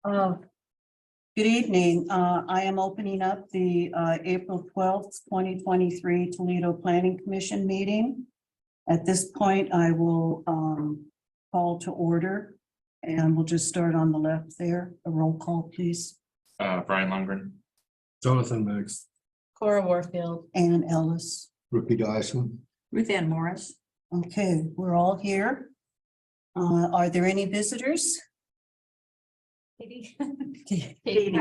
Uh, Good evening. I am opening up the April 12th, 2023 Toledo Planning Commission meeting. At this point, I will call to order, and we'll just start on the left there. A roll call, please. Brian Lundgren. Jonathan Mix. Cora Warfield. Ann Ellis. Ricky Dyson. Ruth Ann Morris. Okay, we're all here. Are there any visitors? Katie. Katie.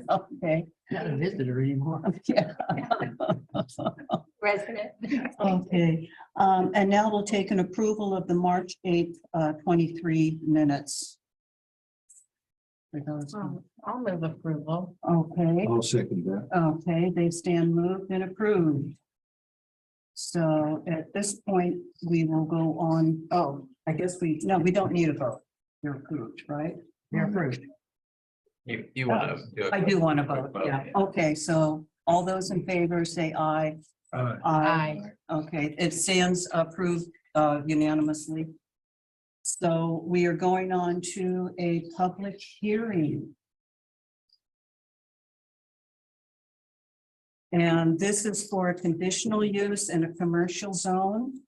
Okay. Not a visitor anymore. Yeah. Resident. Okay, and now we'll take an approval of the March 8th, 23 minutes. For those, I'll move approval. okay, I'll second that. okay, they stand moved and approved. So at this point, we will go on, oh, I guess we don't need a vote. You're approved, right? You're approved. You want to do it? I do want to vote, yeah. Okay, so all those in favor say aye. Aye. Okay, it stands approved unanimously. So we are going on to a public hearing. And this is for a conditional use in a commercial zone.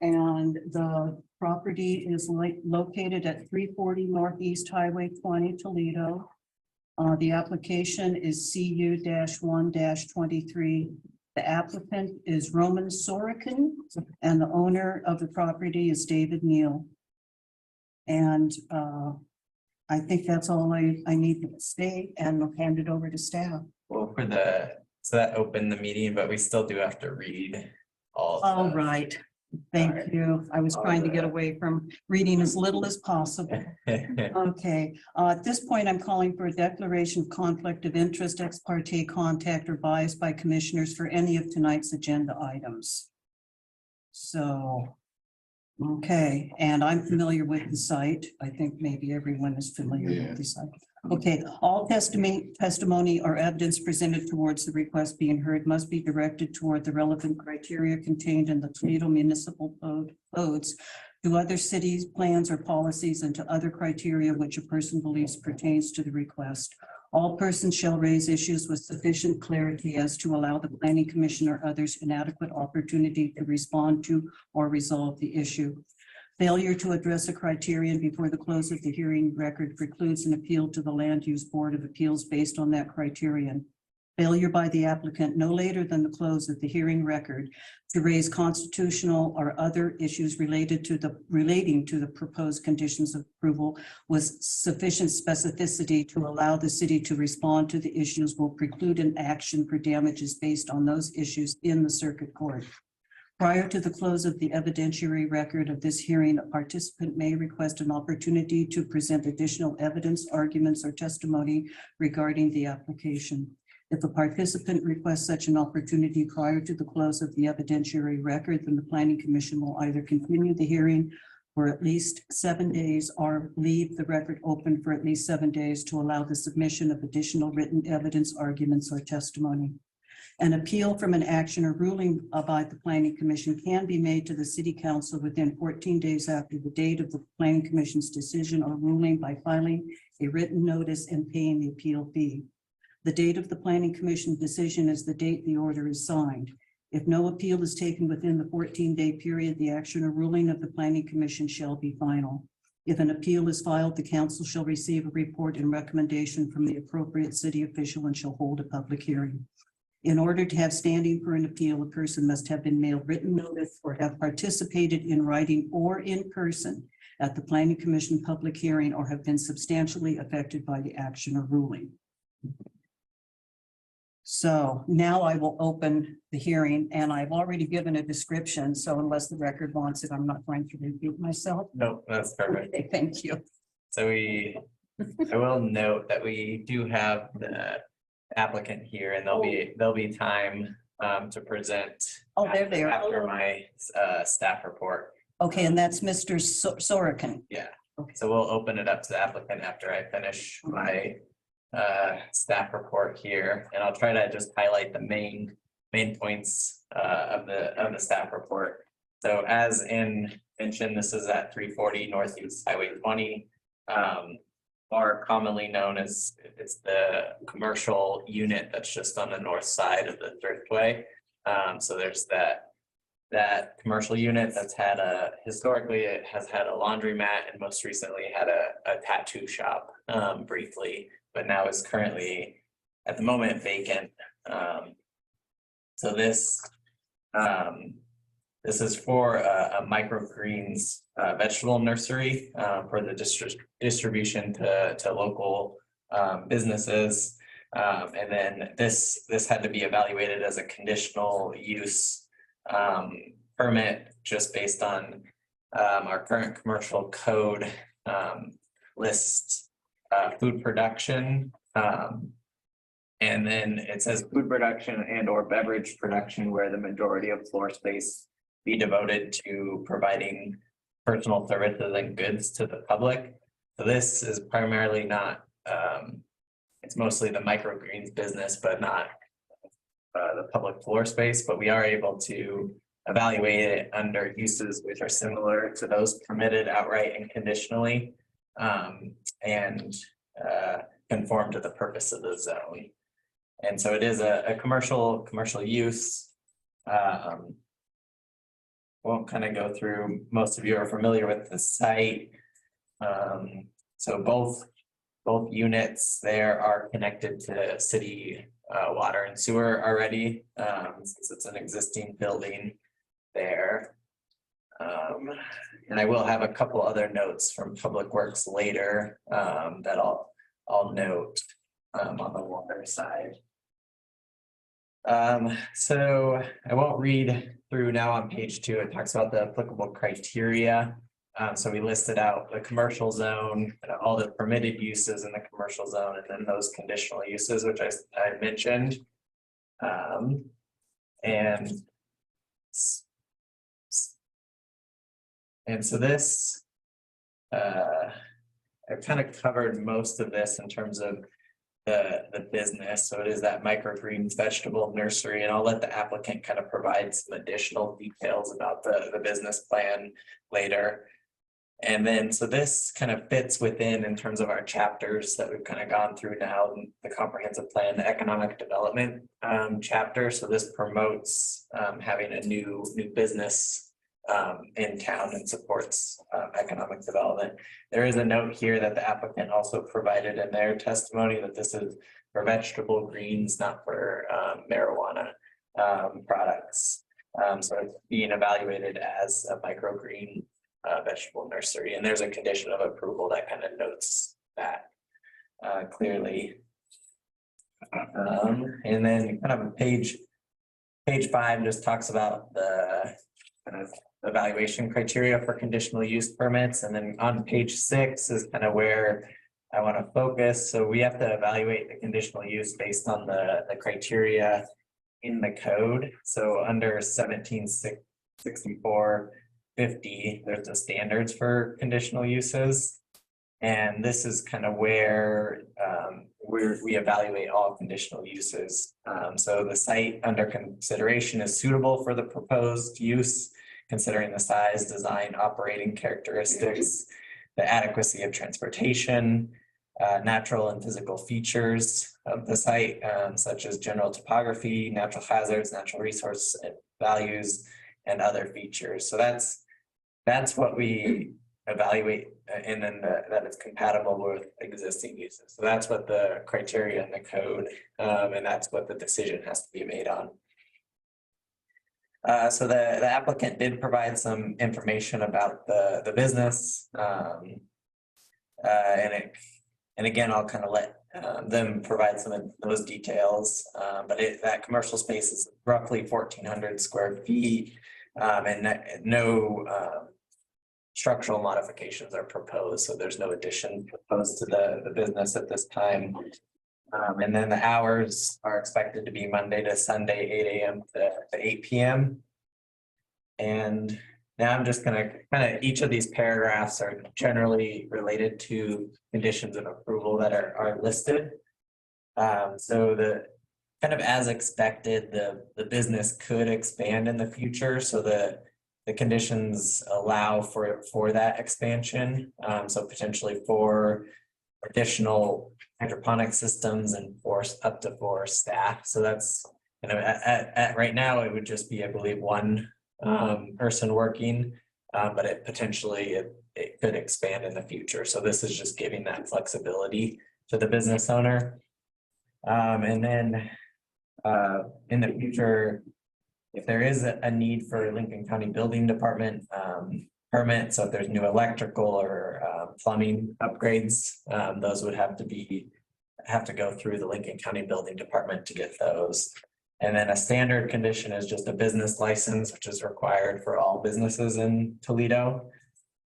And the property is located at 340 Northeast Highway 20, Toledo. The application is CU-1-23. The applicant is Roman Sorokin, and the owner of the property is David Neal. And I think that's all I need to say, and I'll hand it over to staff. Well, so that opened the meeting, but we still do have to read all. All right. Thank you. I was trying to get right. away from reading as little as possible. Okay, at this point, I'm calling for a declaration of conflict of interest, ex parte contact, or bias by commissioners for any of tonight's agenda items. So, okay, and I'm familiar with the site. I think maybe everyone is familiar with the site. Okay, all testimony or evidence presented towards the request being heard must be directed toward the relevant criteria contained in the Toledo Municipal Codes, to other cities, plans, or policies, and to other criteria which a person believes pertains to the request. All persons shall raise issues with sufficient clarity as to allow the Planning Commission or others an adequate opportunity to respond to or resolve the issue. Failure to address a criterion before the close of the hearing record precludes an appeal to the Land Use Board of Appeals based on that criterion. Failure by the applicant no later than the close of the hearing record to raise constitutional or other issues relating to the proposed conditions of approval with sufficient specificity to allow the city to respond to the issues will preclude an action for damages based on those issues in the circuit court. Prior to the close of the evidentiary record of this hearing, a participant may request an opportunity to present additional evidence, arguments, or testimony regarding the application. If a participant requests such an opportunity prior to the close of the evidentiary record, then the Planning Commission will either continue the hearing for at least 7 days or leave the record open for at least 7 days to allow the submission of additional written evidence, arguments, or testimony. An appeal from an action or ruling by the Planning Commission can be made to the City Council within 14 days after the date of the Planning Commission's decision or ruling by filing a written notice and paying the appeal fee. The date of the Planning Commission decision is the date the order is signed. If no appeal is taken within the 14-day period, the action or ruling of the Planning Commission shall be final. If an appeal is filed, the council shall receive a report and recommendation from the appropriate city official and shall hold a public hearing. In order to have standing for an appeal, a person must have been mailed written notice or have participated in writing or in person at the Planning Commission public hearing or have been substantially affected by the action or ruling. So now I will open the hearing, and I've already given a description. So unless the record wants it, I'm not going to repeat myself. No, that's perfect. Okay, thank you. So I will note that we do have the applicant here, and there'll be time to present. Oh, there they are. After my staff report. Okay, and that's Mr. Sorokin. Yeah. Okay. So we'll open it up to the applicant after I finish my staff report here, and I'll try to just highlight the main points of the staff report. So as mentioned, this is at 340 Northeast Highway 20. are commonly known as, it's the commercial unit that's just on the north side of the Thriftway. So there's that commercial unit that's had historically it has had a laundromat and most recently had a tattoo shop briefly, but now is currently at the moment vacant. So this is for a microgreens vegetable nursery for the distribution to local businesses. And then this had to be evaluated as a conditional use permit just based on our current commercial code lists food production. And then it says food production and or beverage production where the majority of floor space be devoted to providing personal services and goods to the public. So this is primarily not, it's mostly the microgreens business, but not the public floor space, but we are able to evaluate it under uses which are similar to those permitted outright and conditionally, and conform to the purpose of the zone. And so it is a commercial use. Won't kind of go through, most of you are familiar with the site. So both units there are connected to city water and sewer already, since it's an existing building there. And I will have a couple other notes from Public Works later that I'll note on the water side. So I won't read through now. On page 2, it talks about the applicable criteria. So we listed out the commercial zone, all the permitted uses in the commercial zone, and then those conditional uses, which I mentioned. And so this, I've kind of covered most of this in terms of the business. So it is that microgreens vegetable nursery, and I'll let the applicant kind of provide some additional details about the business plan later. And then, so this kind of fits within in terms of our chapters that we've kind of gone through now, the comprehensive plan, the economic development chapter. So this promotes having a new business in town and supports economic development. There is a note here that the applicant also provided in their testimony that this is for vegetable greens, not for marijuana products. So it's being evaluated as a microgreen vegetable nursery, and there's a condition of approval that kind of notes that clearly. And then kind of page 5 just talks about the kind of evaluation criteria for conditional use permits. And then on page 6 is kind of where I want to focus. So we have to evaluate the conditional use based on the criteria in the code. So under 1764-50, there's the standards for conditional uses. And this is kind of where we evaluate all conditional uses. So the site under consideration is suitable for the proposed use, considering the size, design, operating characteristics, the adequacy of transportation, natural and physical features of the site, such as general topography, natural hazards, natural resource values, and other features. So that's what we evaluate, and then that it's compatible with existing uses. So that's what the criteria in the code, and that's what the decision has to be made on. So the applicant did provide some information about the business, and again, I'll kind of let them provide some of those details. But that commercial space is roughly 1,400 square feet, and no structural modifications are proposed. So there's no addition proposed to the business at this time. And then the hours are expected to be Monday to Sunday, 8 a.m. to 8 p.m. And now I'm just going to kind of, each of these paragraphs are generally related to conditions of approval that are listed. So the kind of as expected, the business could expand in the future. So the conditions allow for that expansion. So potentially 4 additional hydroponic systems and up to 4 staff. So that's, at right now, it would just be, I believe, one person working. But it potentially, it could expand in the future. So this is just giving that flexibility to the business owner. And then in the future, if there is a need for Lincoln County Building Department permit, so if there's new electrical or plumbing upgrades, those would have to go through the Lincoln County Building Department to get those. And then a standard condition is just a business license, which is required for all businesses in Toledo.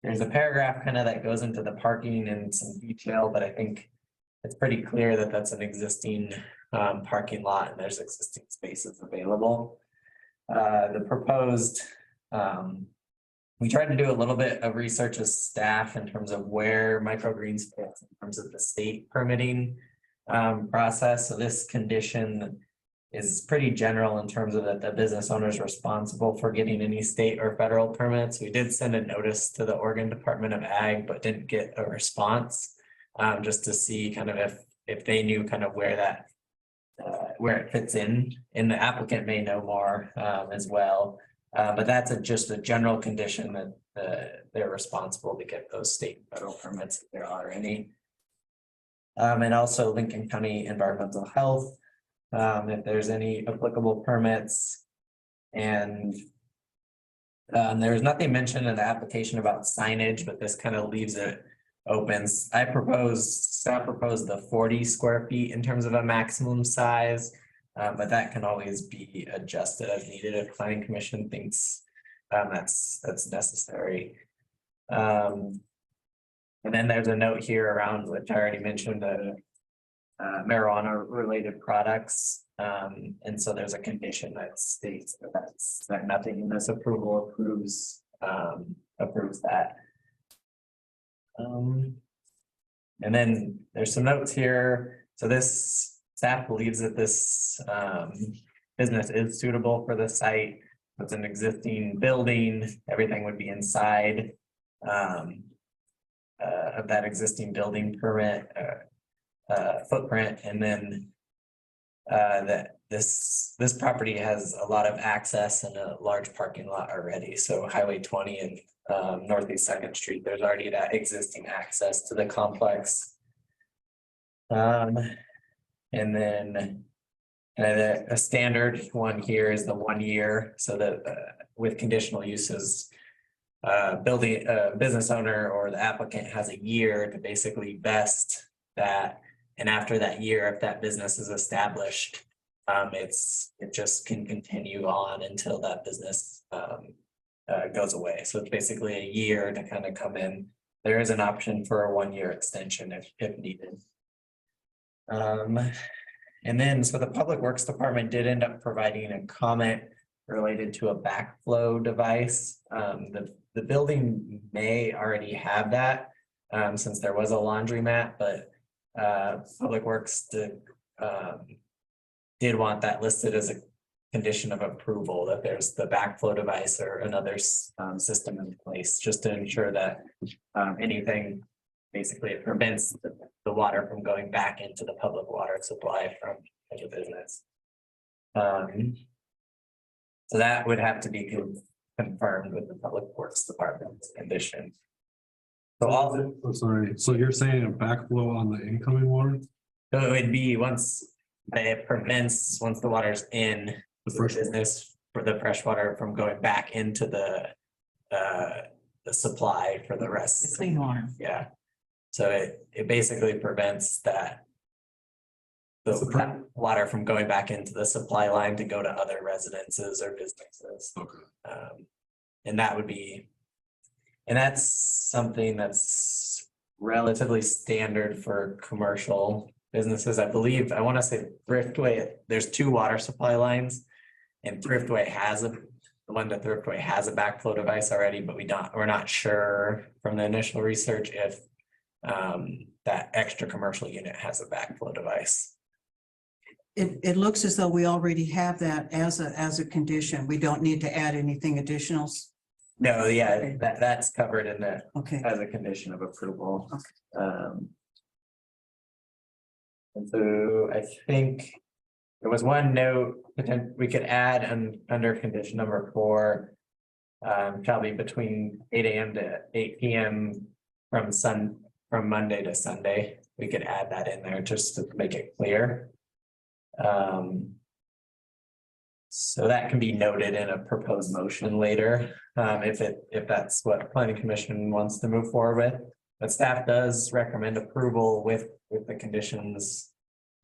There's a paragraph kind of that goes into the parking in some detail, but I think it's pretty clear that that's an existing parking lot and there's existing spaces available. The proposed, we tried to do a little bit of research as staff in terms of where microgreens fits in terms of the state permitting process. So this condition is pretty general in terms of that the business owner is responsible for getting any state or federal permits. We did send a notice to the Oregon Department of Ag, but didn't get a response, just to see kind of if they knew kind of where that where it fits in, and the applicant may know more as well. But that's just a general condition that they're responsible to get those state and federal permits if there are any. And also Lincoln County Environmental Health, if there's any applicable permits. And there was nothing mentioned in the application about signage, but this kind of leaves it open. Staff proposed the 40 square feet in terms of a maximum size, but that can always be adjusted as needed if planning commission thinks that's necessary. And then there's a note here around, which I already mentioned, marijuana related products. And so there's a condition that states that nothing in this approval approves that. And then there's some notes here. So this staff believes that this business is suitable for the site. It's an existing building. Everything would be inside of that existing building permit footprint. And then that this property has a lot of access and a large parking lot already. So Highway 20 and Northeast 2nd Street, there's already that existing access to the complex. And then a standard one here is the 1 year, so that with conditional uses, business owner or the applicant has a year to basically vest that. And after that year, if that business is established, it just can continue on until that business goes away. So it's basically a year to kind of come in. There is an option for a 1 year extension if needed. And then, so the Public Works Department did end up providing a comment related to a backflow device. The building may already have that since there was a laundromat, but Public Works did want that listed as a condition of approval, that there's the backflow device or another system in place, just to ensure that anything, basically it prevents the water from going back into the public water supply from the business. So that would have to be confirmed with the Public Works Department's condition. So I'm sorry, so you're saying a backflow on the incoming water? So it would be once the water's in the fresh business, for the fresh water from going back into the supply for the rest. Clean water. Yeah. So it basically prevents that water from going back into the supply line to go to other residences or businesses. Okay. And that's something that's relatively standard for commercial businesses. I want to say Thriftway, there's 2 water supply lines, and Thriftway the one to Thriftway has a backflow device already, but we're not sure from the initial research if that extra commercial unit has a backflow device. It looks as though we already have that as a condition. We don't need to add anything additional. No, yeah, Okay. that's covered in the Okay. as a condition of approval. And so I think there was one note we could add under condition number 4. Shall be between 8 AM to 8 PM from Monday to Sunday. We could add that in there just to make it clear. So that can be noted in a proposed motion later, if that's what the planning commission wants to move forward with. But staff does recommend approval with the conditions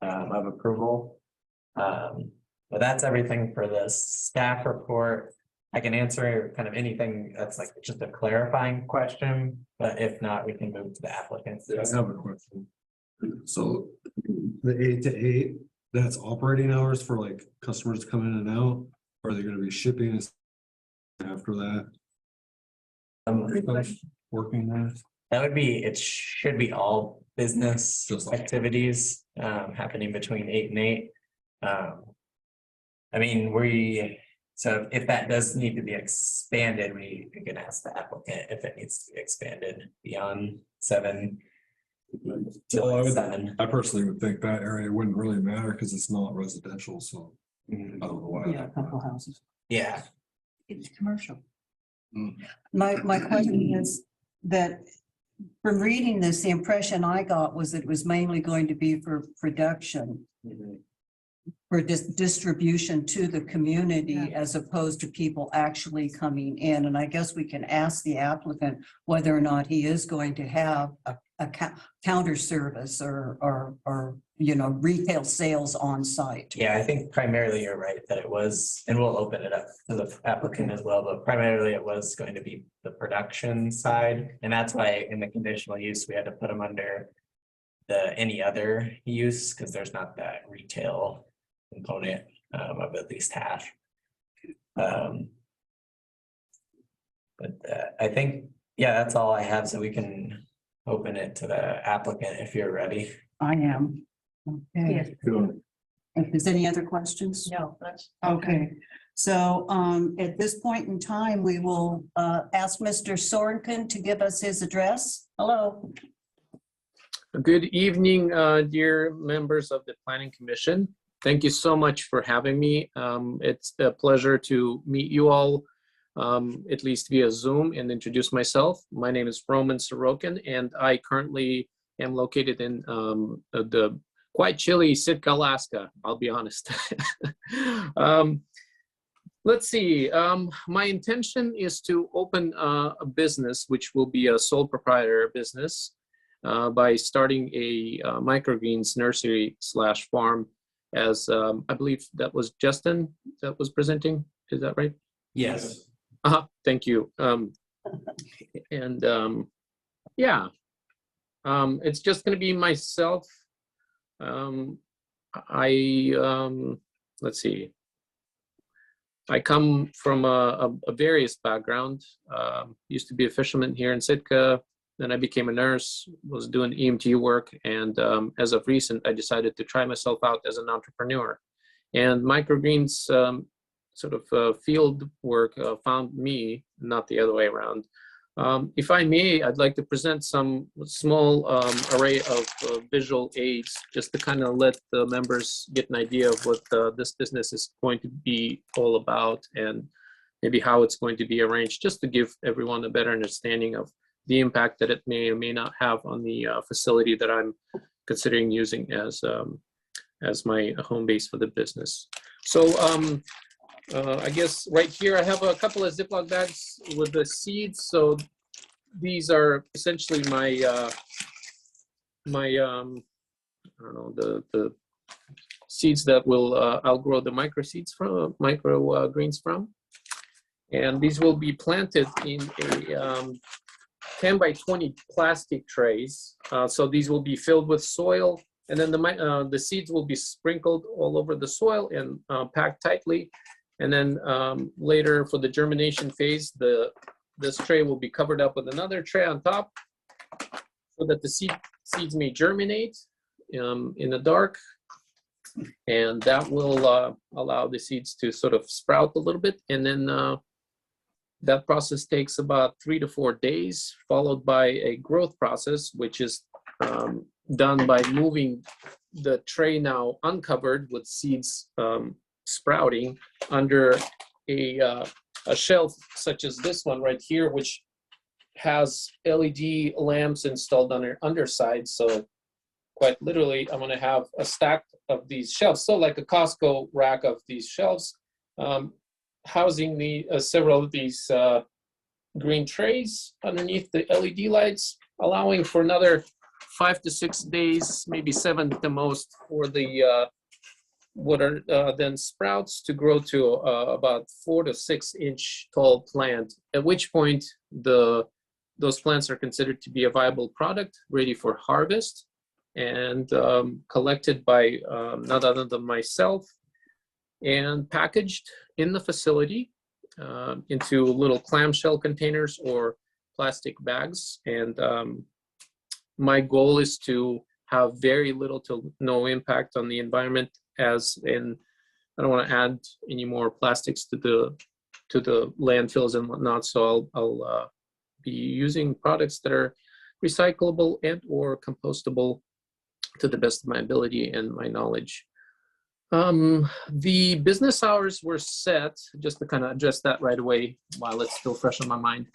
of approval. But that's everything for the staff report. I can answer kind of anything that's like just a clarifying question, but if not, we can move to the applicant. I have a question. So the 8 to 8, that's operating hours for like customers to come in and out? Or are they gonna be shipping after that? Working there? That would be, it should be all business Just all. activities happening between 8 and 8. I mean, so if that does need to be expanded, we can ask the applicant if it needs to be expanded beyond 7. Well, Till 7. I personally would think that area wouldn't really matter because it's not residential, so I don't know why. Yeah, a couple houses. Yeah, It's commercial. Mm. My question is that from reading this, the impression I got was it was mainly going to be for production, for distribution to the community as opposed to people actually coming in. And I guess we can ask the applicant whether or not he is going to have a counter service or retail sales on site. yeah, I think primarily you're right that it was, and we'll open it up to the applicant as well, but primarily it was going to be the production side. And that's why in the conditional use, we had to put them under the any other use, because there's not that retail component of at least half. But I think, yeah, that's all I have. So we can open it to the applicant if you're ready. I am. Okay. If there's any other questions? No, that's. Okay, so at this point in time, we will ask Mr. Sorensen to give us his address. Hello. Good evening, dear members of the Planning Commission. Thank you so much for having me. It's a pleasure to meet you all, at least via Zoom, and introduce myself. My name is Roman Sorokin, and I currently am located in the quite chilly Sitka, Alaska, I'll be honest. Let's see, my intention is to open a business, which will be a sole proprietor business, by starting a microgreens nursery / farm, as I believe that was Justin that was presenting. Is that right? Yes. Thank you. Yeah, it's just going to be myself. Let's see. I come from a various background. Used to be a fisherman here in Sitka. Then I became a nurse, was doing EMT work. And as of recent, I decided to try myself out as an entrepreneur. And microgreens sort of field work found me, not the other way around. If I may, I'd like to present some small array of visual aids just to kind of let the members get an idea of what this business is going to be all about and maybe how it's going to be arranged, just to give everyone a better understanding of the impact that it may or may not have on the facility that I'm considering using as my home base for the business. So I guess right here I have a couple of Ziploc bags with the seeds. So these are essentially my I don't know, the seeds that will I'll grow the micro greens from, and these will be planted in a 10 by 20 plastic trays. So these will be filled with soil, and then the seeds will be sprinkled all over the soil and packed tightly. And then later for the germination phase, this tray will be covered up with another tray on top so that the seeds may germinate in the dark. And that will allow the seeds to sort of sprout a little bit. And then that process takes about 3 to 4 days, followed by a growth process, which is done by moving the tray now uncovered with seeds sprouting under a shelf such as this one right here, which has LED lamps installed on their underside. So quite literally, I'm going to have a stack of these shelves, so like a Costco rack of these shelves, housing the several of these green trays underneath the LED lights, allowing for another 5 to 6 days, maybe 7 at the most, for the what are then sprouts to grow to about 4 to 6 inch tall plant. At which point those plants are considered to be a viable product, ready for harvest, and collected by not other than myself, and packaged in the facility into little clamshell containers or plastic bags. And my goal is to have very little to no impact on the environment, as in I don't want to add any more plastics to the landfills and whatnot. So I'll be using products that are recyclable and or compostable to the best of my ability and my knowledge. The business hours were set, just to kind of address that right away while it's still fresh on my mind,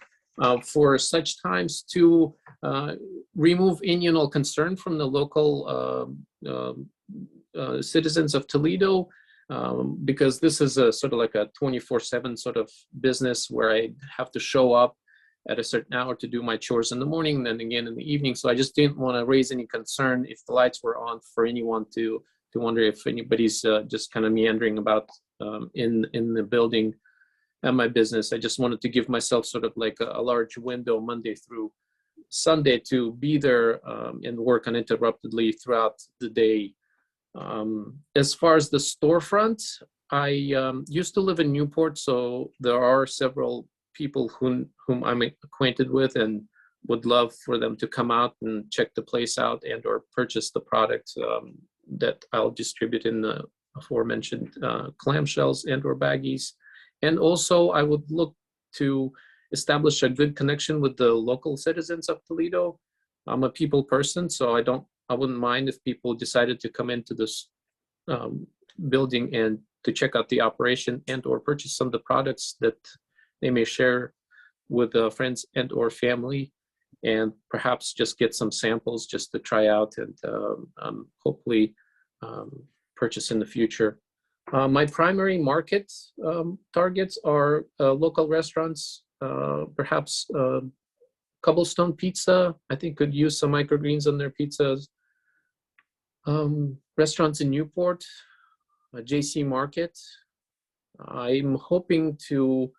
for such times to remove any and all concern from the local citizens of Toledo, because this is a sort of like a 24/7 sort of business where I have to show up at a certain hour to do my chores in the morning, and then again in the evening. So I just didn't want to raise any concern if the lights were on for anyone to wonder if anybody's just kind of meandering about in the building at my business. I just wanted to give myself sort of like a large window Monday through Sunday to be there and work uninterruptedly throughout the day. As far as the storefront, I used to live in Newport, so there are several people whom I'm acquainted with and would love for them to come out and check the place out and or purchase the product that I'll distribute in the aforementioned clamshells and or baggies. And also I would look to establish a good connection with the local citizens of Toledo. I'm a people person, so I wouldn't mind if people decided to come into this building and to check out the operation and or purchase some of the products that they may share with friends and or family, and perhaps just get some samples just to try out and hopefully purchase in the future. My primary market targets are local restaurants, perhaps Cobblestone Pizza, I think could use some microgreens on their pizzas. Restaurants in Newport, JC Market. I'm hoping to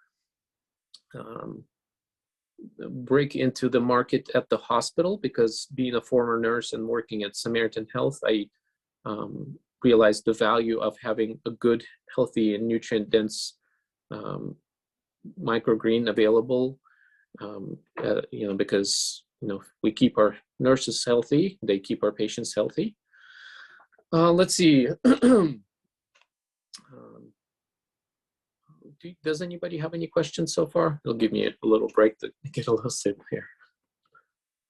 break into the market at the hospital, because being a former nurse and working at Samaritan Health, I realized the value of having a good, healthy, and nutrient-dense microgreen available. Because we keep our nurses healthy, they keep our patients healthy. Let's see. Does anybody have any questions so far? It'll give me a little break to get a little sip here.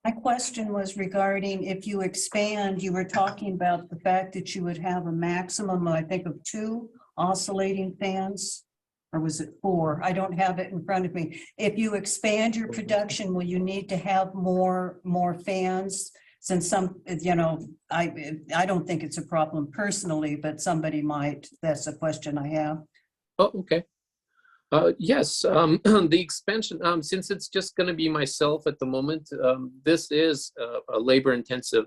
My question was regarding if you expand, you were talking about the fact that you would have a maximum, I think, of 2 oscillating fans, or was it 4? I don't have it in front of me. If you expand your production, will you need to have more fans? Since some, I don't think it's a problem personally, but somebody might. That's a question I have. Oh, okay. Yes, the expansion, since it's just going to be myself at the moment, this is a labor-intensive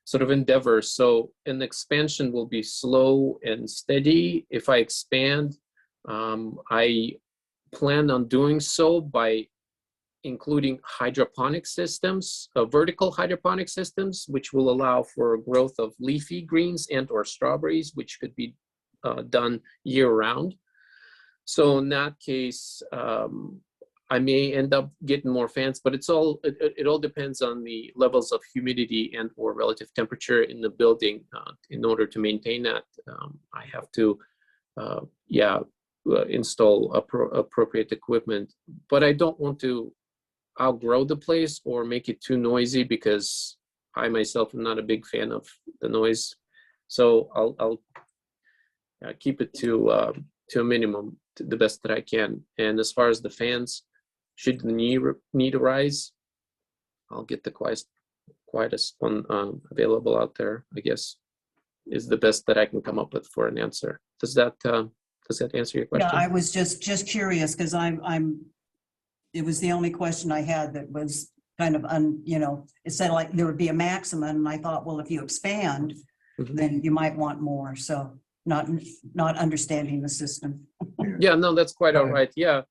sort of endeavor. So an expansion will be slow and steady. If I expand, I plan on doing so by including hydroponic systems, vertical hydroponic systems, which will allow for growth of leafy greens and or strawberries, which could be done year-round. So in that case, I may end up getting more fans, but it all depends on the levels of humidity and or relative temperature in the building. In order to maintain that, I have to, install appropriate equipment. But I don't want to outgrow the place or make it too noisy, because I myself am not a big fan of the noise. So I'll keep it to a minimum, to the best that I can. And as far as the fans, should the need arise, I'll get the quietest one available out there, I guess, is the best that I can come up with for an answer. Does that answer your question? Yeah, I was just curious because it was the only question I had that was kind of, it said like there would be a maximum. And I thought, well, if you expand, Mhm. then you might want more. So not understanding the system. Yeah, no, that's quite all right. Yeah,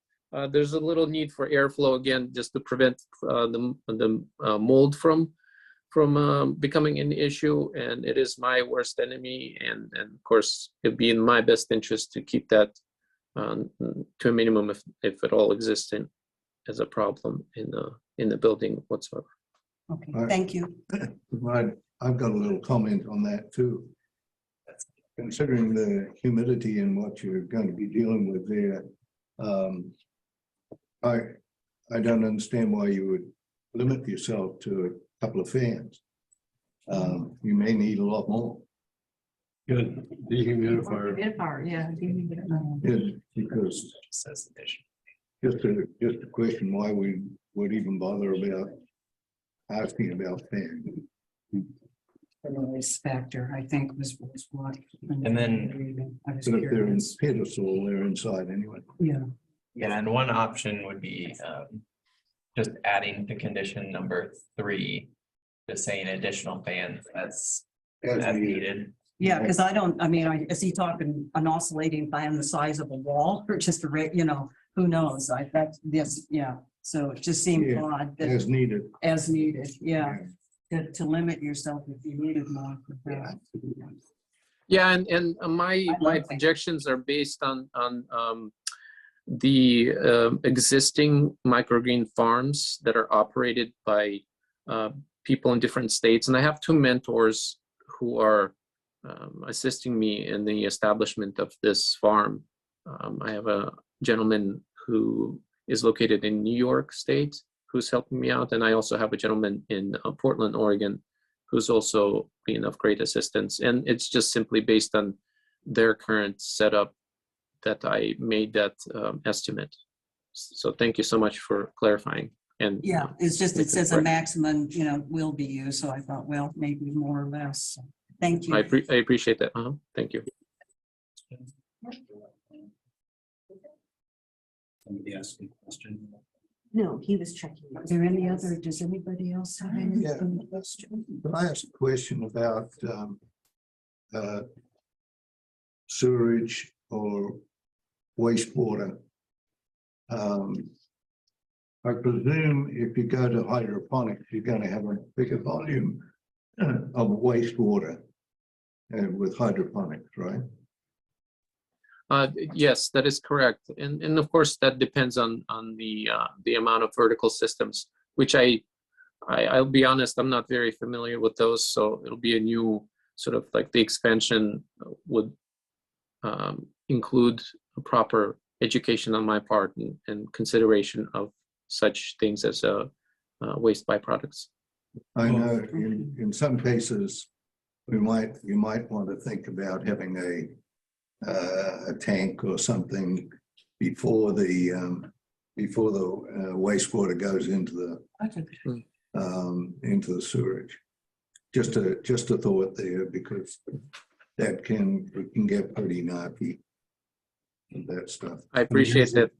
there's a little need for airflow again, just to prevent the mold from becoming an issue. And it is my worst enemy. And of course, it'd be in my best interest to keep that to a minimum, if it all exists as a problem in the building whatsoever. Okay, Right. thank you. I've got a little comment on that too. Considering the humidity and what you're going to be dealing with there, I don't understand why you would limit yourself to a couple of fans. You may need a lot more. Good. Dehumidifier. Yeah. Yeah, because Says addition. just a question why we would even bother about asking about fans. The noise factor, I think was what. And then- I was But if they're in curious. pedestal, they're inside anyway. Yeah, Yeah, and one option would be just adding to condition number 3, just saying additional fans as needed. yeah, because is he talking an oscillating fan the size of a wall or just who knows? Yeah. So it just seemed Yeah, odd that As needed. as needed, yeah, to limit yourself if you needed more. Yeah, and my love that. projections are based on the existing microgreen farms that are operated by people in different states, and I have 2 mentors who are assisting me in the establishment of this farm. I have a gentleman who is located in New York State who's helping me out, and I also have a gentleman in Portland, Oregon, who's also been of great assistance. And it's just simply based on their current setup that I made that estimate. So thank you so much for clarifying. And Yeah, it's just, it says a correct. maximum, will be used, so I thought, well, maybe more or less. Thank you. I appreciate that. Thank you. Somebody asked a question. No, he was checking. Is there any other, does anybody else have Yeah. anything? Can I ask a question about sewerage or wastewater? I presume if you go to hydroponics, you're going to have a bigger volume of wastewater with hydroponics, right? Yes, that is correct. And of course, that depends on the amount of vertical systems, which I'll be honest, I'm not very familiar with those. So it'll be a new sort of like the expansion would include a proper education on my part and consideration of such things as waste byproducts. I know in some cases, you might want to think about having a tank or something before the wastewater goes into the sewerage. Just a thought there, because it can get pretty nasty with that stuff. I appreciate that.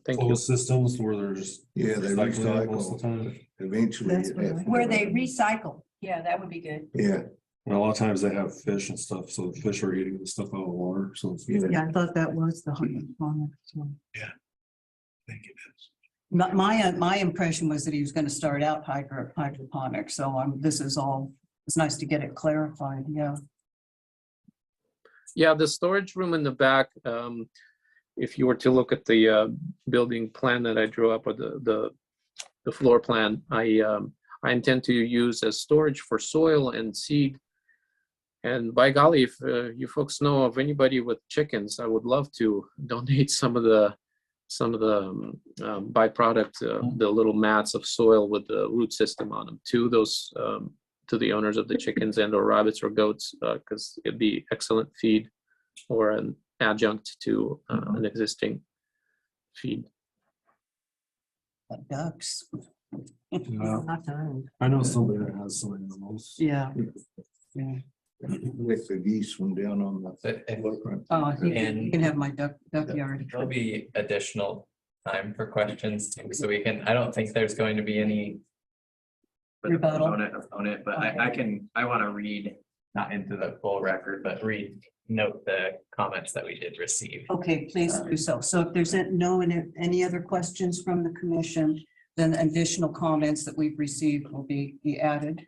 Thank you. Closed systems where there's. Yeah, they recycling it most of the recycle. time. Eventually, That's you'd what have I- to Where go they in. recycle. Yeah, that would be good. Yeah, And a lot of times they have fish and stuff, so the fish are eating the stuff out of the water, so. Yeah, I thought that was the hydroponics one. Thank you. My impression was that he was going to start out hydroponics, so it's nice to get it clarified, yeah. Yeah, the storage room in the back, if you were to look at the building plan that I drew up, or the floor plan, I intend to use as storage for soil and seed. And by golly, if you folks know of anybody with chickens, I would love to donate some of the byproduct, the little mats of soil with the root system on them to those to the owners of the chickens and or rabbits or goats, because it'd be excellent feed or an adjunct to an existing feed. Ducks. Yeah, Not done. I know somebody that has some animals. Yeah. Yeah. With the geese from down on the. But and Oh, you And- can have my duck yard. there'll be additional time for questions too, so we can, I don't think there's going to be any. Rebuttal. Opponent, but I want to read, not into the full record, but note the comments that we did receive. Okay, please do so. So if there's any other questions from the commission, then additional comments that we've received will be added.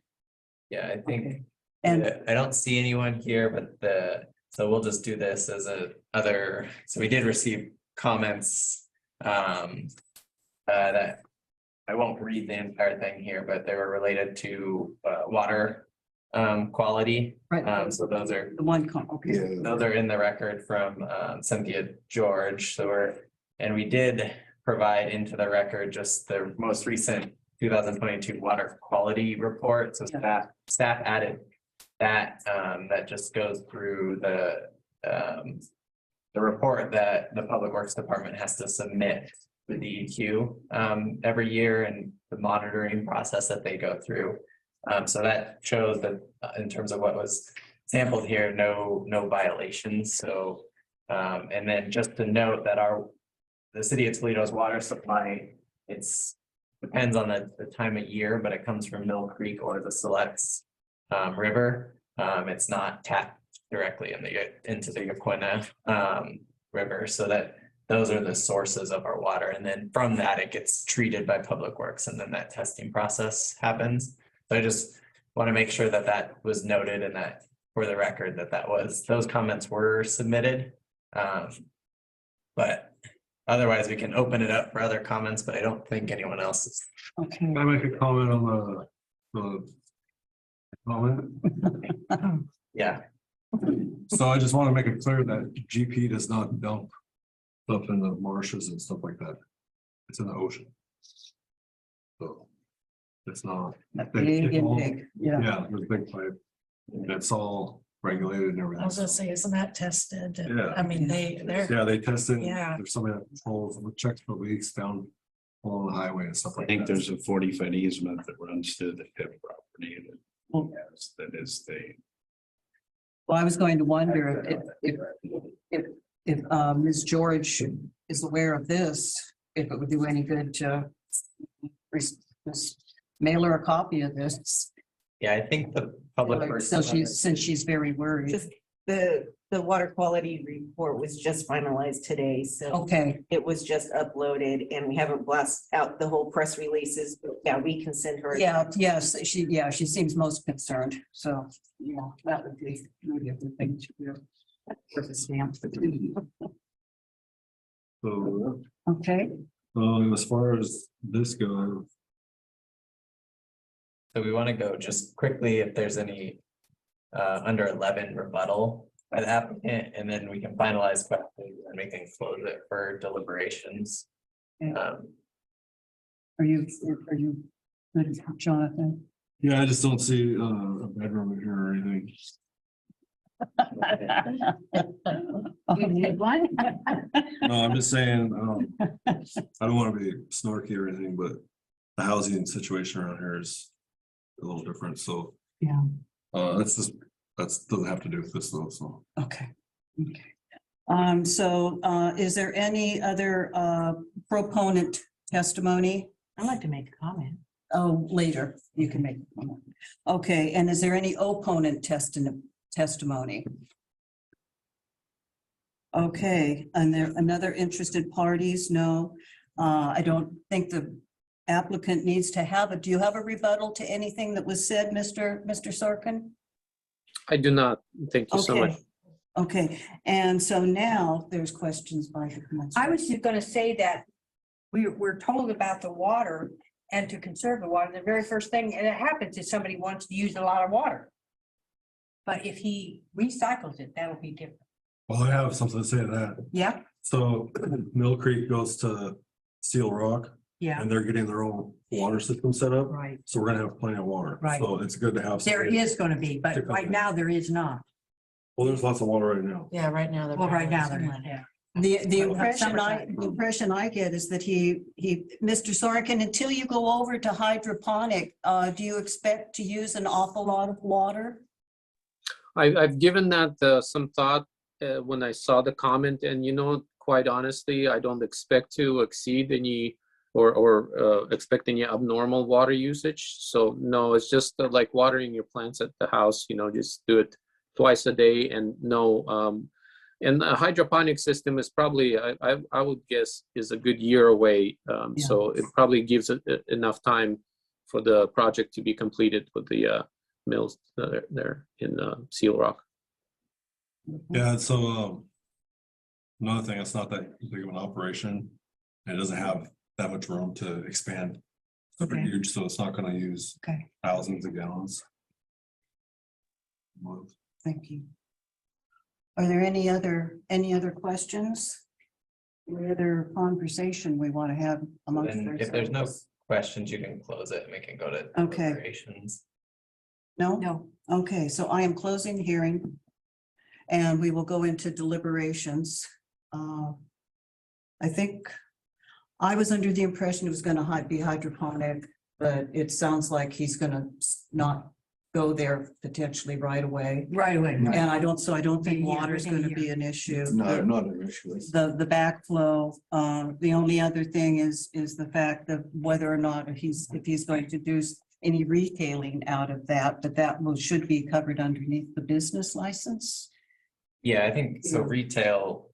Yeah, I think. Okay. And I don't see anyone here, but so we'll just do this as so we did receive comments. That I won't read the entire thing here, but they were related to water quality. right, So those are the one, okay, Yeah, Those are in the record from Cynthia George, and we did provide into the record just the most recent 2022 water quality report, so staff added that, that just goes through the report that the Public Works Department has to submit the DEQ every year, and the monitoring process that they go through. So that shows that in terms of what was sampled here, no violations. So, and then just to note that the city of Toledo's water supply, depends on the time of year, but it comes from Mill Creek or the Selects River. It's not tapped directly into the Yaquina River, so that those are the sources of our water. And then from that, it gets treated by Public Works, and then that testing process happens. So I just want to make sure that that was noted, and that for the record those comments were submitted. But otherwise we can open it up for other comments, but I don't think anyone else is. okay. Can I make a comment on the comment? Yeah, So I just want to make it clear that GP does not dump stuff in the marshes and stuff like that. It's in the ocean. So it's not. Big intake, yeah. Yeah, there's a big pipe. It's all regulated and everything. I was gonna say, isn't that tested? And, Yeah. I mean, they're, Yeah, they test it. Yeah. There's somebody that controls, checks for leaks down along the highway and stuff I like think that. there's a 40-foot easement that runs through the PIP property. Oh. Yes, that is the. Well, I was going to wonder if Ms. George is aware of this, if it would do any good to mail her a copy of this. yeah, I think the Public Works. So since she's very worried. Just the water quality report was just finalized today, so Okay, it was just uploaded and we haven't blast out the whole press releases. But yeah, we can send her. yes, she seems most concerned, so, yeah, that would be a good thing to do. For the stamp. So, Okay, as far as this goes, So we want to go just quickly if there's any under 11 rebuttal by the applicant, and then we can finalize questions and we can close it for deliberations. are you good, Jonathan? yeah, I just don't see a bedroom in here or anything. You need one? No, I'm just saying, I don't want to be snarky or anything, but the housing situation around here is a little different, so. Yeah. That doesn't have to do with this though, so. Okay. So is there any other proponent testimony? I'd like to make a comment. Oh, later, you can make. Okay, and is there any opponent testimony? Okay, and there another interested parties? No, I don't think the applicant needs to have do you have a rebuttal to anything that was said, Mr. Sorkin? I do not. Thank you so much. Okay, and so now there's questions by the comments. I was just gonna say that we're told about the water and to conserve the water. The very first thing that happens is somebody wants to use a lot of water. But if he recycles it, that'll be different. Well, I have something to say to that. Yeah, So Mill Creek goes to Steel Rock Yeah, and they're getting their own water system set up. right. So we're gonna have plenty of water. Right. So it's good to have. There somebody- is gonna be, but right now there is not. Well, there's lots of water right now. Yeah, right now. Well, right now there is, yeah. The Well, impression I get is that Mr. Sorkin, until you go over to hydroponic, do you expect to use an awful lot of water? I've given that some thought when I saw the comment, and quite honestly, I don't expect to exceed any or expect any abnormal water usage. So no, it's just like watering your plants at the house. Just do it twice a day, and no. And a hydroponic system is probably, I would guess, is a good year away. So it probably gives it enough time for the project to be completed with the mills there in Seal Rock. Yeah, so another thing, it's not that big of an operation. It doesn't have that much room to expand. Super Okay. huge, so it's not gonna use Okay. thousands of gallons. Thank you. Are there any other questions? Any other conversation we want to have amongst Then if there's no ourselves? questions, you can close it and we can go to Okay. deliberations. No? No, Okay, so I am closing the hearing. And we will go into deliberations. I think I was under the impression it was gonna be hydroponic, but it sounds like he's gonna not go there potentially right away. right away. And I don't think Yeah, water is within a gonna be an issue. No, not an issue. The backflow, the only other thing is the fact that whether or not if he's going to do any retailing out of that, but that should be covered underneath the business license. Yeah, I think so. Yeah. Retail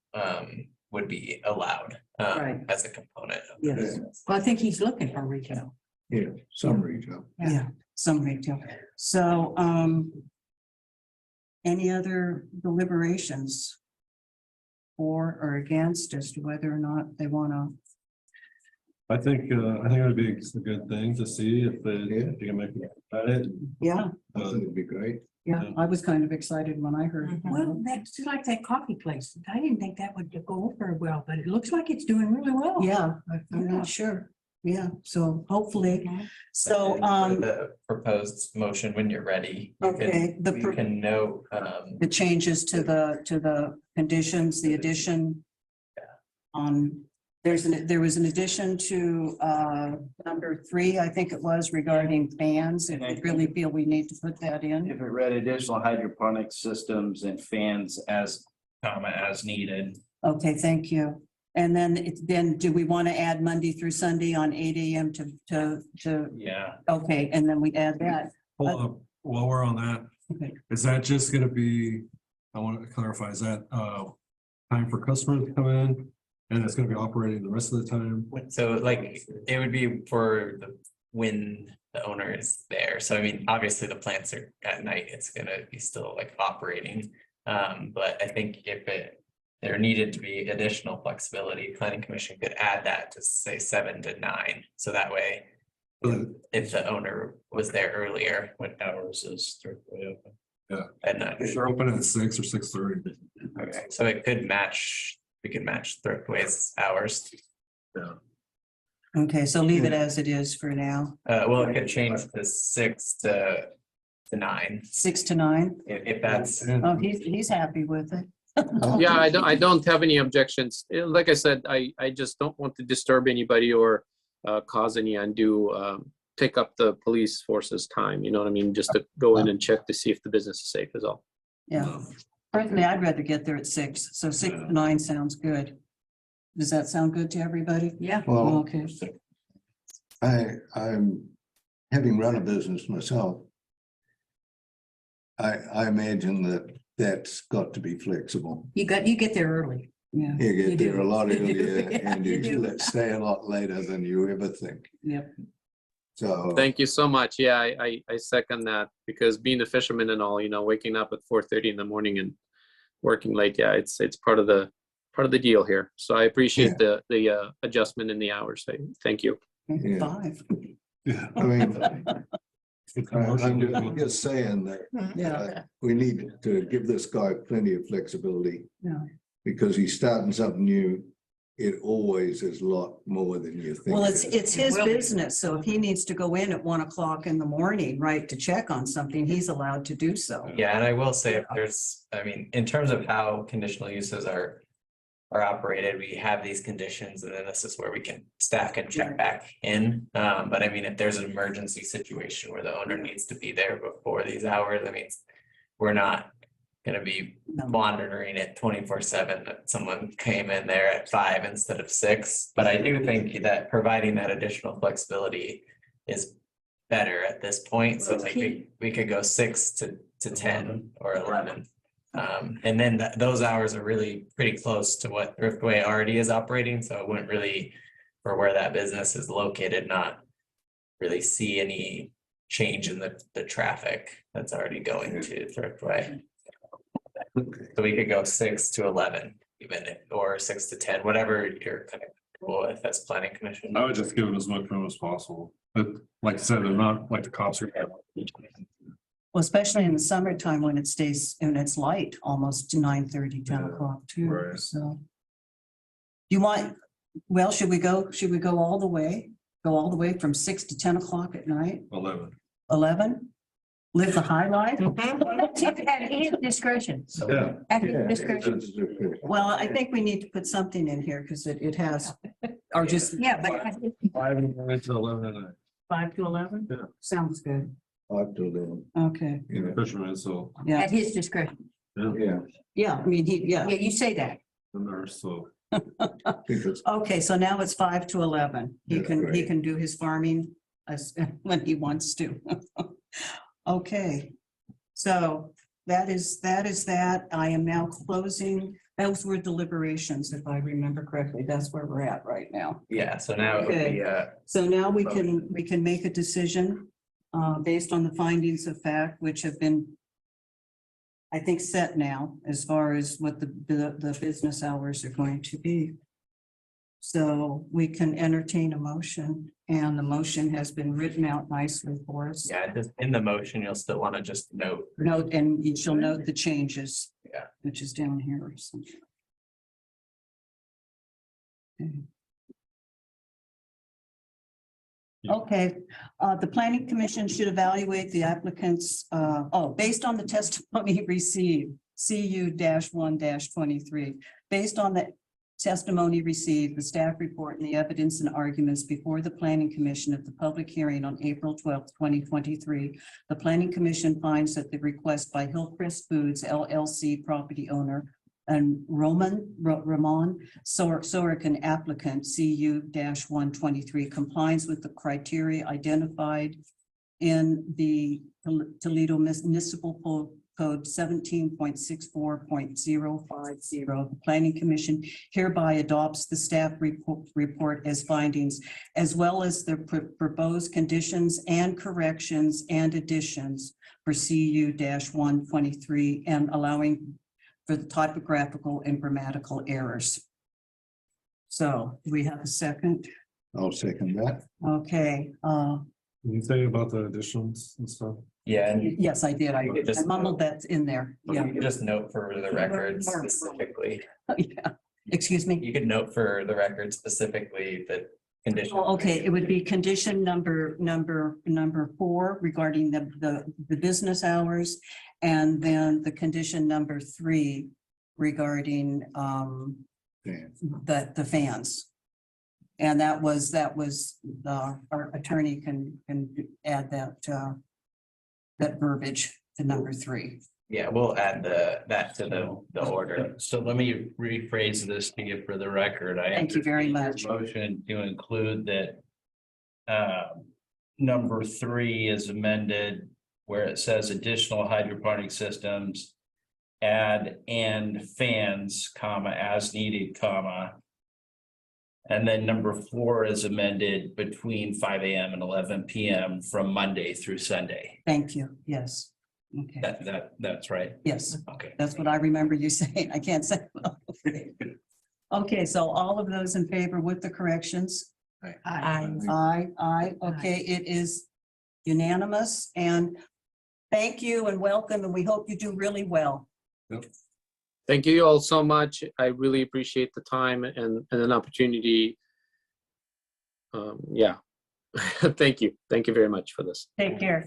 would be allowed Right. as a component of Yes. the business. Well, I think he's looking for retail. Yeah, some retail. Yeah, some retail. So, any other deliberations for or against as to whether or not they want to? I think it'd be a good thing to see if they can make it at it. Yeah, I think it'd be great. yeah, I was kind of excited when I heard. Well, that's like that coffee place. I didn't think that would go over very well, but it looks like it's doing really well. Yeah, I'm not sure. Yeah, so hopefully, Okay. so, The proposed motion, when you're ready. you can- Okay, You can note, the changes to the conditions, the addition. There was an addition to number 3, I think it was, regarding fans, and I really feel we need to put that in. If it read additional hydroponic systems and fans as needed. Okay, thank you. And then do we want to add Monday through Sunday on 8 AM to, Yeah. okay, and then we add that. Hold up, while we're on that, Okay. is that just gonna be, I want to clarify, is that time for customers to come in? And it's gonna be operating the rest of the time? so like, it would be for when the owner is there. So I mean, obviously the plants are at night, it's gonna be still like operating. But I think if there needed to be additional flexibility, planning commission could add that to say 7 to 9. So that way, But if the owner was there earlier, What hours is strictly open? and then, if they're open at 6 or 6:30. okay, so it could match, we could match Thriftway's hours. Okay, so leave it as it is for now, Well, it could change to 6 to 9, 6 to 9. if that's. Oh, he's happy with it. Yeah, I don't have any objections. Like I said, I just don't want to disturb anybody or cause any undue take up the police force's time, you know what I mean? Just to go in and check to see if the business is safe is all. Yeah, personally, I'd rather get there at 6, so 6 to 9 sounds good. Does that sound good to everybody? Yeah. Well, Okay, I'm having run a business myself. I imagine that's got to be flexible. You get there early. yeah, You You get there do. a lot You do. earlier Yeah, and you do. you stay a lot later than you ever think. yep. So. Thank you so much. Yeah, I second that because being a fisherman and all, waking up at 4:30 in the morning and working late, yeah, it's part of the deal here. So I appreciate the adjustment in the hours. Thank you. Yeah. 5. Yeah. I mean, I'm just saying that Yeah, we need to give this guy plenty of flexibility. Yeah. Because he's starting something new it always is a lot more than you think. Well, it it's is. his will be. business, so if he needs to go in at 1 o'clock in the morning, right, to check on something, he's allowed to do so. Yeah, and I will say if there's, I mean, in terms of how conditional uses are operated, we have these conditions and then this is where staff can check back in. But I mean, if there's an emergency situation where the owner needs to be there before these hours, I mean, we're not gonna be No. monitoring it 24/7 that someone came in there at 5 instead of 6. But I do think that providing that additional flexibility is better at this point. So like we could go 6 to 10 or 11. And then those hours are really pretty close to what Thriftway already is operating, so it wouldn't really, for where that business is located, not really see any change in the traffic that's already going to Thriftway. So we could go 6 to 11, even if, or 6 to 10, whatever you're comfortable with as planning commission. I would just give it as much room as possible, but like I said, they're not like the cops are. Well, especially in the summertime when it stays, and it's light, almost to 9:30, 10 Yeah, o'clock too, right. so. You want, well, should we go all the way? Go all the way from 6 to 10 o'clock at night, 11. 11? Live the high life? At his discretion. Yeah. At his Yeah, discretion. it's different. Well, I think we need to put something in here because it has, or just. Yeah, but 5 in the morning to 11 at night. 5 to 11? Yeah. Sounds good. Up to them, Okay, you know, Fisherman, so yeah, at his discretion. yeah, yeah, I mean, Yeah, you say that. the nurse, so. because Okay, so now it's 5 to 11. He That's can, he right. can do his farming as, when he wants to. Okay, so that is that. I am now closing. Those were deliberations, if I remember correctly. That's where we're at right now. Yeah, so now it would be, So now we can make a decision based on the findings of fact, which have been, I think, set now as far as what the business hours are going to be. So we can entertain a motion, and the motion has been written out nicely for us. yeah, just in the motion, you'll still want to just note. Note, and you shall note the changes. Yeah. Which is down here or something. Okay, the planning commission should evaluate the applicants, based on the testimony received, CU-1-23. Based on the testimony received, the staff report and the evidence and arguments before the planning commission at the public hearing on April 12th, 2023. The planning commission finds that the request by Hillcrest Foods LLC property owner and Ramon Sorokin applicant CU-123 complies with the criteria identified in the Toledo Municipal Code 17.64.050. The planning commission hereby adopts the staff report as findings, as well as the proposed conditions and corrections and additions for CU-123 and allowing for the typographical and grammatical errors. So do we have a second? I'll second that. Okay, Can you say about the additions and stuff? Yeah, and yes, I did. I Just- mumbled that in there. Yeah. you could just note for the record specifically, Yeah. Excuse me. you could note for the record specifically that condition. Oh, okay, it would be condition number 4 regarding the business hours. And then the condition number 3 regarding Dan. the fans. And that was our attorney can add that verbiage to number 3. Yeah, we'll add that to the order. So let me rephrase this to you for the record. Thank you very much. Motion to include that. Number 3 is amended where it says additional hydroponic systems. Add and fans, comma, as needed, comma. And then number 4 is amended between 5 a.m. and 11 p.m. from Monday through Sunday. Thank you. Yes. Okay. That's right. Yes, Okay. that's what I remember you saying. I can't say. Okay, so all of those in favor with the corrections? Aye. Okay, it is unanimous, and thank you and welcome, and we hope you do really well. Yep. Thank you all so much. I really appreciate the time and an opportunity. Yeah. Thank you. Thank you very much for this. Take care.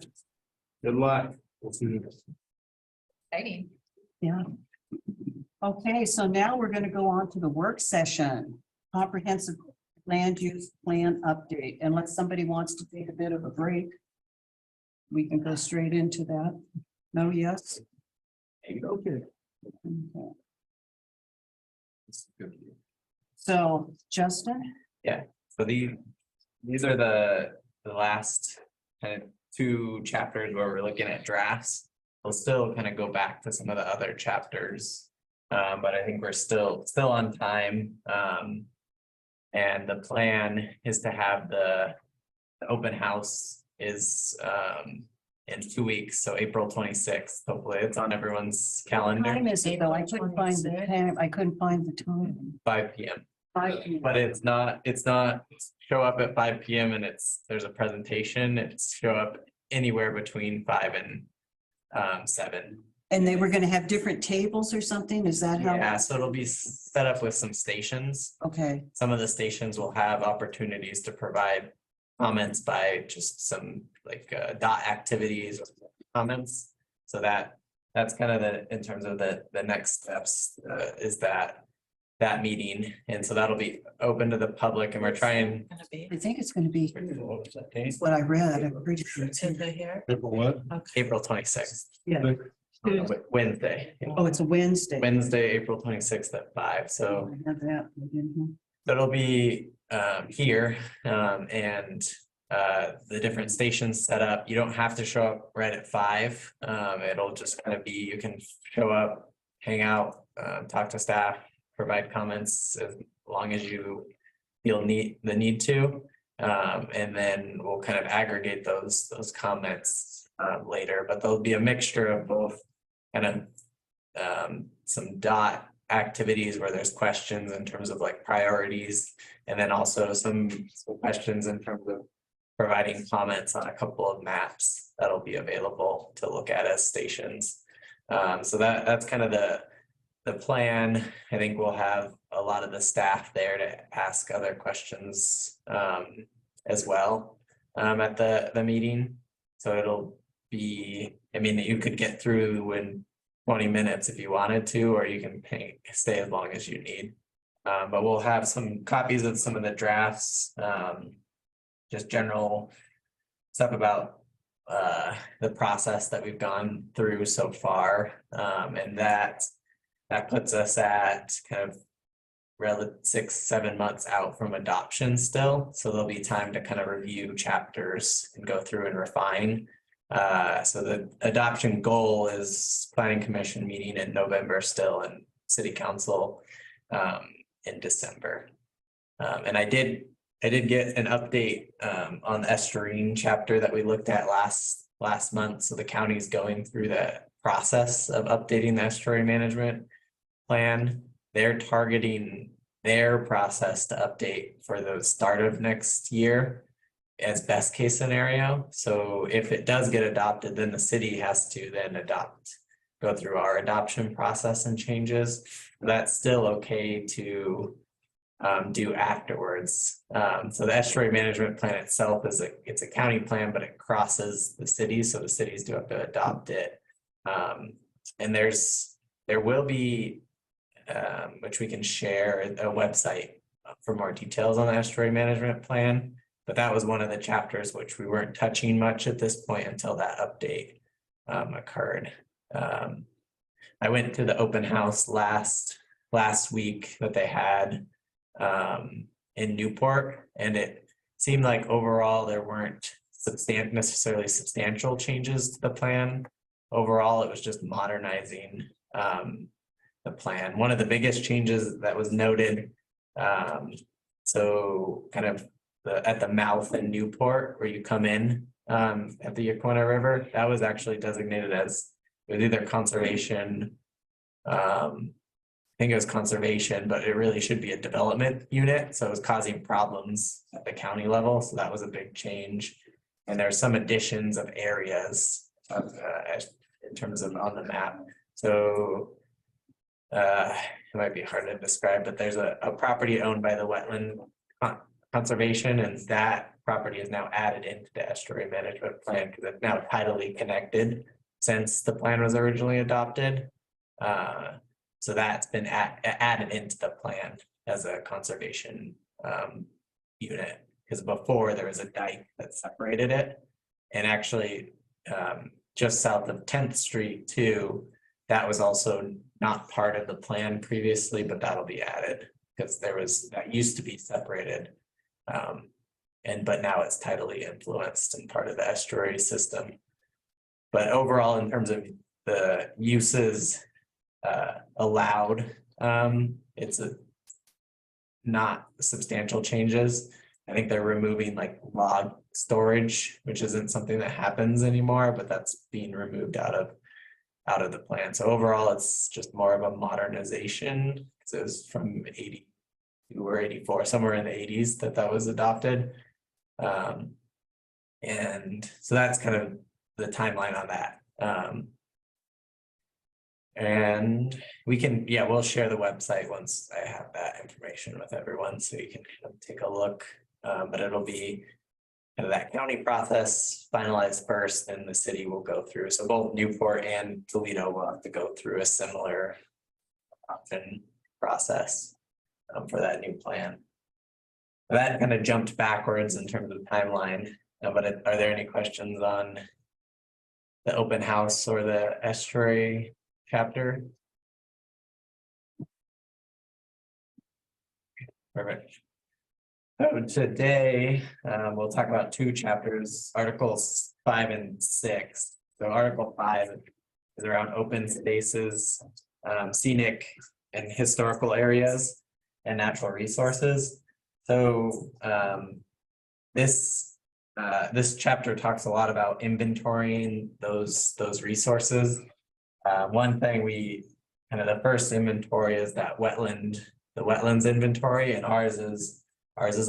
Good luck. Exciting. Yeah. Okay, so now we're going to go on to the work session, comprehensive land use plan update, unless somebody wants to take a bit of a break. We can go straight into that. No, yes? Okay. Okay. So, Justin? So these are the last kind of two chapters where we're looking at drafts. We'll still kind of go back to some of the other chapters. But I think we're still on time. And the plan is to have the open house is in 2 weeks, so April 26th. Hopefully it's on everyone's What calendar, time is it though? I couldn't find the time. I couldn't find the time. 5 p.m. 5 p.m. But it's not show up at 5 p.m. and there's a presentation. It's show up anywhere between 5 and 7. And they were gonna have different tables or something? Is that how? Yeah, so it'll be set up with some stations. Okay, Some of the stations will have opportunities to provide comments by just some like dot activities or comments. So that's kind of in terms of the next steps is that meeting. And so that'll be open to the public, and we're trying. I think it's gonna be What was that date? what I read. I'm pretty sure it's April what? April 26th, yeah. Wednesday. Oh, it's a Wednesday. Wednesday, April 26th at 5. So I have that. Mhm. that'll be here and the different stations set up. You don't have to show up right at 5. It'll just kind of be, you can show up, hang out, talk to staff, provide comments as long as you feel the need to. And then we'll kind of aggregate those comments later, but there'll be a mixture of both kind of some dot activities where there's questions in terms of like priorities, and then also some questions in terms of providing comments on a couple of maps that'll be available to look at as stations. So that's kind of the plan. I think we'll have a lot of the staff there to ask other questions as well at the meeting. So it'll be, I mean, you could get through in 20 minutes if you wanted to, or you can stay as long as you need. But we'll have some copies of some of the drafts, just general stuff about the process that we've gone through so far. And that puts us at kind of 6-7 months out from adoption still. So there'll be time to kind of review chapters and go through and refine. So the adoption goal is planning commission meeting in November still, and city council in December. And I did get an update on the estuarine chapter that we looked at last month. So the county's going through the process of updating the estuary management plan. They're targeting their process to update for the start of next year as best case scenario. So if it does get adopted, then the city has to then go through our adoption process and changes. That's still okay to do afterwards. So the estuary management plan itself it's a county plan, but it crosses the cities, so the cities do have to adopt it. And there will be, which we can share, a website for more details on the estuary management plan. But that was one of the chapters which we weren't touching much at this point until that update occurred. I went to the open house last week that they had in Newport, and it seemed like overall there weren't necessarily substantial changes to the plan. Overall, it was just modernizing the plan. One of the biggest changes that was noted, so kind of at the mouth in Newport where you come in at the Yaquina River, that was actually designated as, it was either conservation, I think it was conservation, but it really should be a development unit. So it was causing problems at the county level. So that was a big change. And there's some additions of areas in terms of on the map. So it might be hard to describe, but there's a property owned by the wetland conservation, and that property is now added into the estuary management plan because it's now tidally connected since the plan was originally adopted. So that's been added into the plan as a conservation unit, because before there was a dike that separated it. And actually, just south of 10th Street too, that was also not part of the plan previously, but that'll be added because that used to be separated. But now it's tidally influenced and part of the estuary system. But overall, in terms of the uses allowed, it's not substantial changes. I think they're removing like log storage, which isn't something that happens anymore, but that's being removed out of the plan. So overall, it's just more of a modernization. Because it was from 82 or 84, somewhere in the 80s that was adopted. And so that's kind of the timeline on that. And we can, we'll share the website once I have that information with everyone, so you can kind of take a look. But it'll be kind of that county process finalized first, and the city will go through. So both Newport and Toledo will have to go through a similar option process for that new plan. That kind of jumped backwards in terms of timeline. But are there any questions on the open house or the estuary chapter? Perfect. So today, we'll talk about two chapters, Articles 5 and 6. So Article 5 is around open spaces, scenic and historical areas, and natural resources. So this chapter talks a lot about inventorying those resources. One thing the first inventory is that the wetlands inventory, and ours is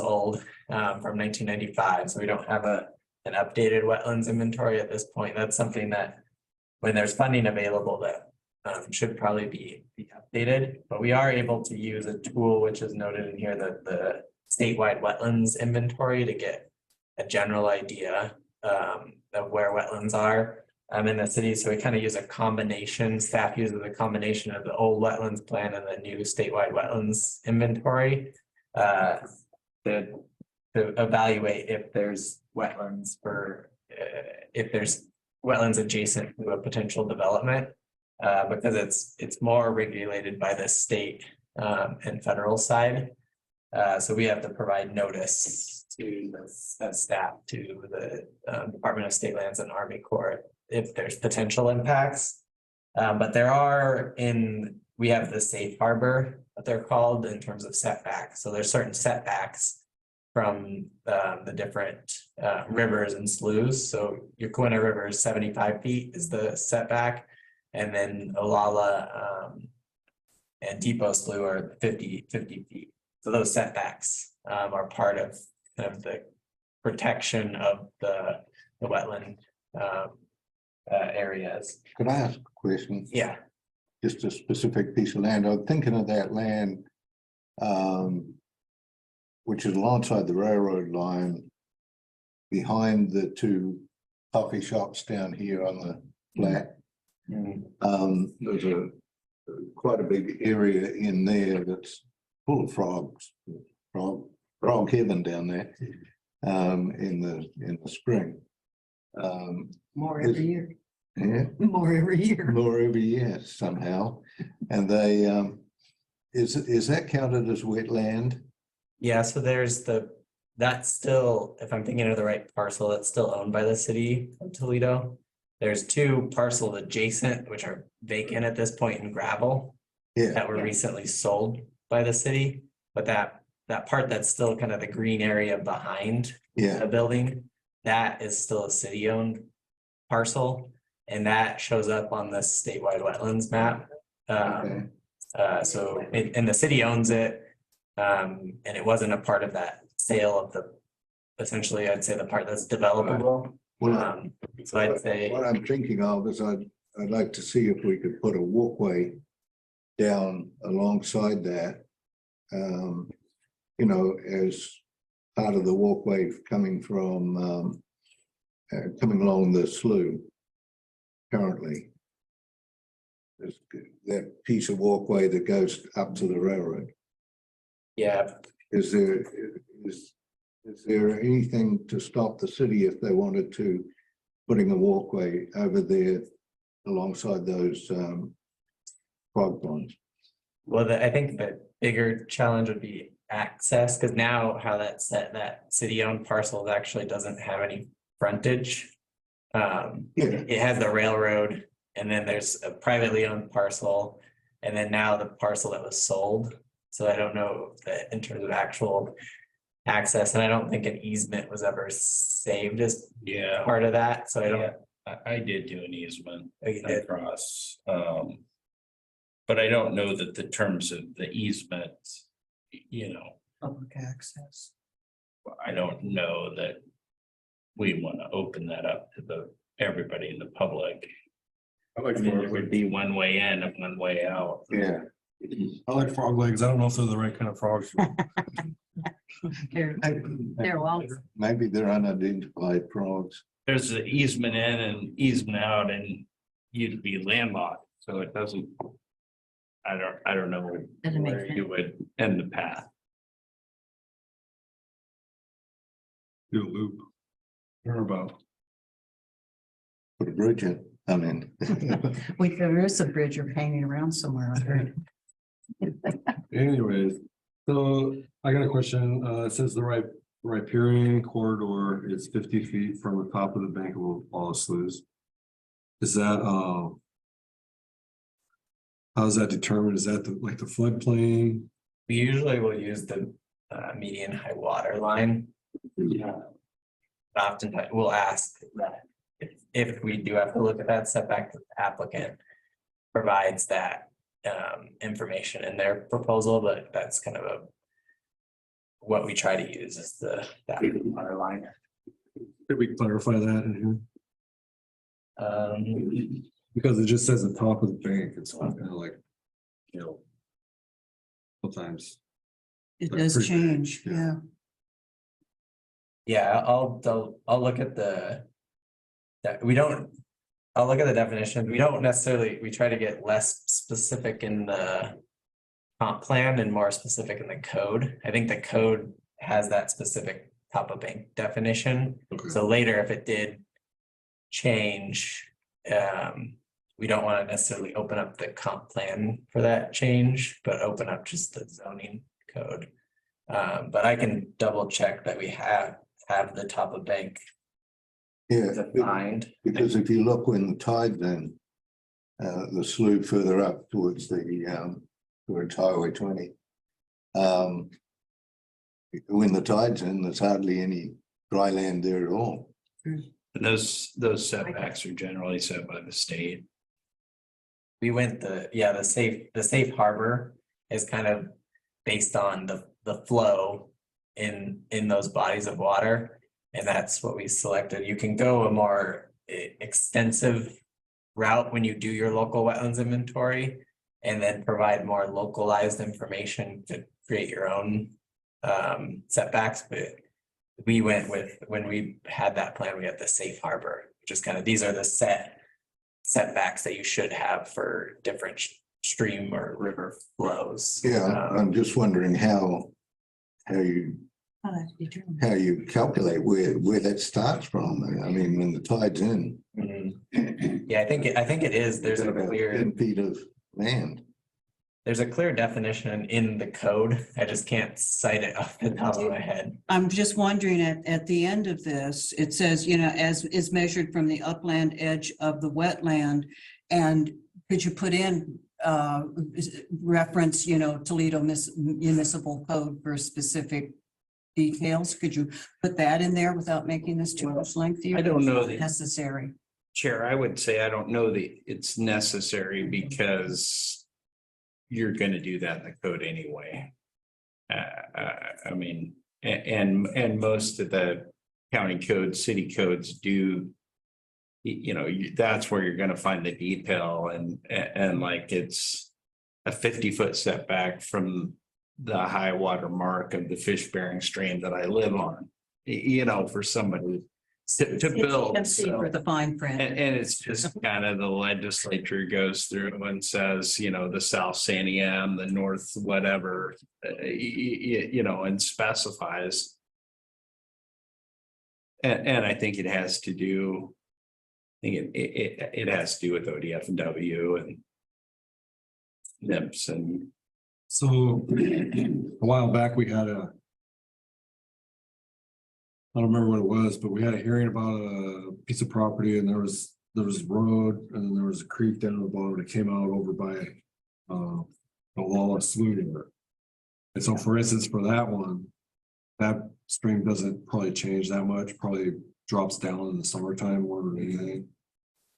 old, from 1995. So we don't have an updated wetlands inventory at this point. That's something that when there's funding available that should probably be updated, but we are able to use a tool which is noted in here, the statewide wetlands inventory, to get a general idea of where wetlands are in the city. So we kind of use a combination, staff uses a combination of the old wetlands plan and the new statewide wetlands inventory to evaluate if there's wetlands adjacent to a potential development, because it's more regulated by the state and federal side. So we have to provide notice to the staff, to the Department of State Lands and Army Corps if there's potential impacts. But we have the safe harbor, what they're called, in terms of setbacks. So there's certain setbacks from the different rivers and sloughs. So Yaquina River is 75 feet is the setback, and then Olalla and Depot Slough are 50 feet. So those setbacks are part of kind of the protection of the wetland areas. Could I ask a question? Yeah. Just a specific piece of land. I'm thinking of that land, which is alongside the railroad line, behind the two coffee shops down here on the flat. There's quite a big area in there that's full of frogs, frog heaven down there in the spring. More every year. Yeah. More every year. More every year somehow. And they, is that counted as wetland? Yeah, so that's still, if I'm thinking of the right parcel, that's still owned by the city of Toledo. There's two parcels adjacent, which are vacant at this point in gravel. Yeah. That were recently sold by the city, but that part that's still kind of the green area behind the building, that is still a city-owned parcel, and that shows up on the statewide wetlands map. And the city owns it, and it wasn't a part of that sale of essentially, I'd say the part that's developable. So I'd say what I'm thinking of is I'd like to see if we could put a walkway down alongside that. You know, as part of the walkway coming from, coming along the slough currently. There's that piece of walkway that goes up to the railroad. Yeah, Is there anything to stop the city if they wanted to putting a walkway over there alongside those frog ponds? well, I think the bigger challenge would be access, because now how that's set, that city-owned parcel actually doesn't have any frontage. Yeah. It has the railroad, and then there's a privately owned parcel, and then now the parcel that was sold. So I don't know that in terms of actual access, and I don't think an easement was ever saved as Yeah, part of that, so I don't. I did do an easement Oh, you did? across, but I don't know that the terms of the easement, you know, Public access. I don't know that we want to open that up to everybody in the public. I like I mean, there frog would legs. be one way in and one way out. Yeah. I like frog legs. I don't know if they're the right kind of frogs. They're well. Maybe they're unidentified frogs. There's an easement in and easement out, and you'd be landlocked, so it doesn't. I don't know Doesn't make where sense. you would end the path. Do a loop. Or about. Put a bridge in, I mean. There is a bridge or hanging around somewhere, I heard. Anyways, so I got a question. It says the riparian corridor is 50 feet from the top of the bank of all the sloughs. Is that, how is that determined? Is that like the floodplain? We usually will use the median high water line. Yeah. Oftentimes we'll ask that if we do have to look at that setback, the applicant provides that information in their proposal, but that's kind of what we try to use is that water line. Did we clarify that in here? Because it just says the top of the bank. It's kind of like, you know, sometimes. It That's does pretty big, change, yeah. yeah. Yeah, I'll look at I'll look at the definition. We don't necessarily, we try to get less specific in the comp plan and more specific in the code. I think the code has that specific top of bank definition. Okay. So later, if it did change, we don't want to necessarily open up the comp plan for that change, but open up just the zoning code. But I can double check that we have the top of bank Yeah, defined. because if you look when the tide's in, the slough further up towards Highway 20. When the tide's in, there's hardly any dry land there at all. And those setbacks are generally set by the state. We went the safe harbor is kind of based on the flow in those bodies of water. And that's what we selected. You can go a more extensive route when you do your local wetlands inventory and then provide more localized information to create your own setbacks. But we went with, when we had that plan, we had the safe harbor, which is kind of, these are the setbacks that you should have for different stream or river flows. Yeah, I'm just wondering how you calculate where that starts from. I mean, when the tide's in. Yeah, I think it is, there's a about clear, 10 feet of land. there's a clear definition in the code. I just can't cite it off the top of my head. I'm just wondering, at the end of this, it says, as is measured from the upland edge of the wetland. And could you put in reference, Toledo municipal code for specific details? Could you put that in there without making this too much lengthy? I don't know Necessary. Chair, I would say I don't know that it's necessary because you're going to do that in the code anyway. I mean, and most of the county codes, city codes do, that's where you're going to find the detail and like it's, a 50-foot setback from the high water mark of the fish bearing stream that I live on. You know, for somebody to build. Can see so- for the fine print. and it's just kind of the legislature goes through and says, you know, the South San Am, the North, whatever, you know, and specifies. And I think it has to do, I think it has to do with ODF&W and NIPS and, So a while back, we had I don't remember what it was, but we had a hearing about a piece of property and there was road and then there was a creek down the bottom that came out over by the Lawless Slough River. And so for instance, for that one, that stream doesn't probably change that much, probably drops down in the summertime more than anything.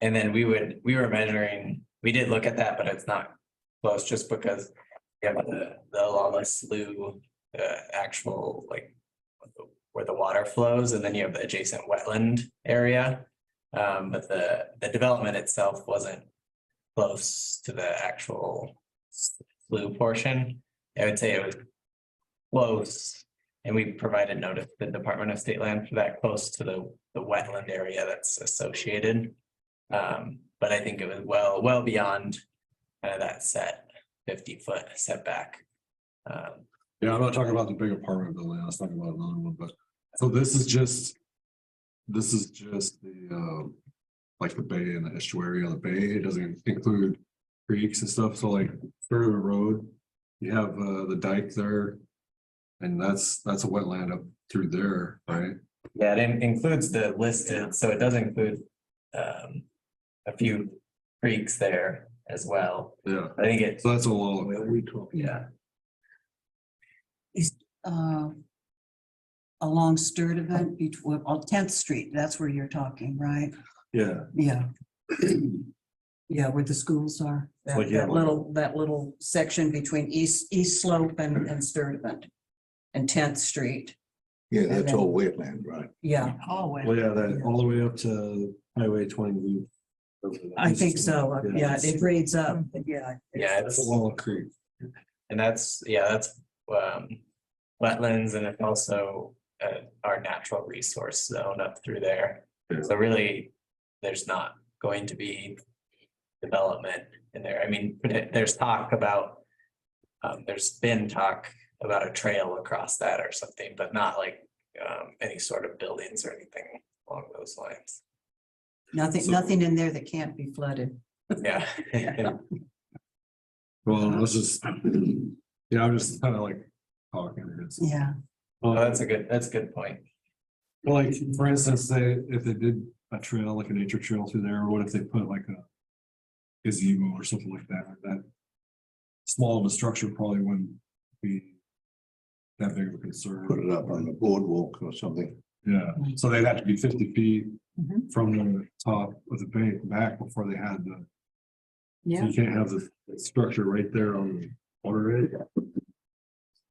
And then we were measuring, we did look at that, but it's not close just because we have the Lawless Slough, actual like where the water flows, and then you have the adjacent wetland area. But the development itself wasn't close to the actual slough portion. I would say it was close, and we provided notice to the Department of State Land for that, close to the wetland area that's associated. But I think it was well beyond that set 50-foot setback. Yeah, I'm not talking about the big apartment building, I was talking about another one, but, so this is just the, like the bay and the estuary of the bay, it doesn't include creeks and stuff, so like through the road, you have, the dike there. And that's a wetland up through there, right? Yeah, it includes the listed, so it does include a few creeks there as well. Yeah, I think it's, so that's a lot. yeah. Along Sturtevant between, on 10th Street, that's where you're talking, right? Yeah, Yeah. Yeah, where the schools are, that Like, yeah, that little section between East Slope and Sturtevant and 10th Street, Yeah, that's all wetland, right? yeah, Always. well, yeah, that all the way up to Highway 20. I think so, yeah, it grades up, yeah. Yeah, That's it's, a Wall Creek. and that's wetlands, and it's also our natural resource zone up through there. So really, there's not going to be development in there. I mean, there's talk about, there's been talk about a trail across that or something, but not like any sort of buildings or anything along those lines. Nothing in there that can't be flooded. Yeah. Well, I was just, yeah, I'm just kind of like talking. It's- Yeah, Well, that's a good point. Well, like, for instance, if they did a trail, like a nature trail through there, or what if they put like a gazebo or something like that small of a structure probably wouldn't be that big of a concern. Put it up on the boardwalk or something. Yeah, so they'd have to be 50 feet Mhm. from the top of the bank back before they had the, so yeah, you can't have the structure right there on the water edge.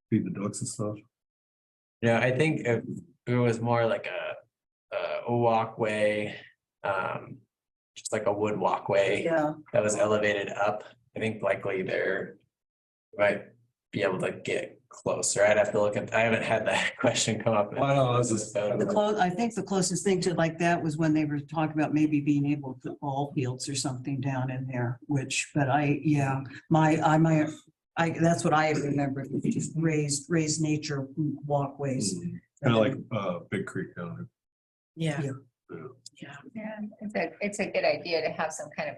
Feed the ducks and stuff. Yeah, I think if it was more like a walkway, just like a wood walkway yeah, that was elevated up, I think likely there might be able to get closer. I'd have to look at, I haven't had that question come up. Well, I know, I was just- I think the closest thing to like that was when they were talking about maybe being able to put ball fields or something down in there, but that's what I remember, just raised nature walkways. Kind of like Big Creek down there. Yeah. Yeah, it's a good idea to have some kind of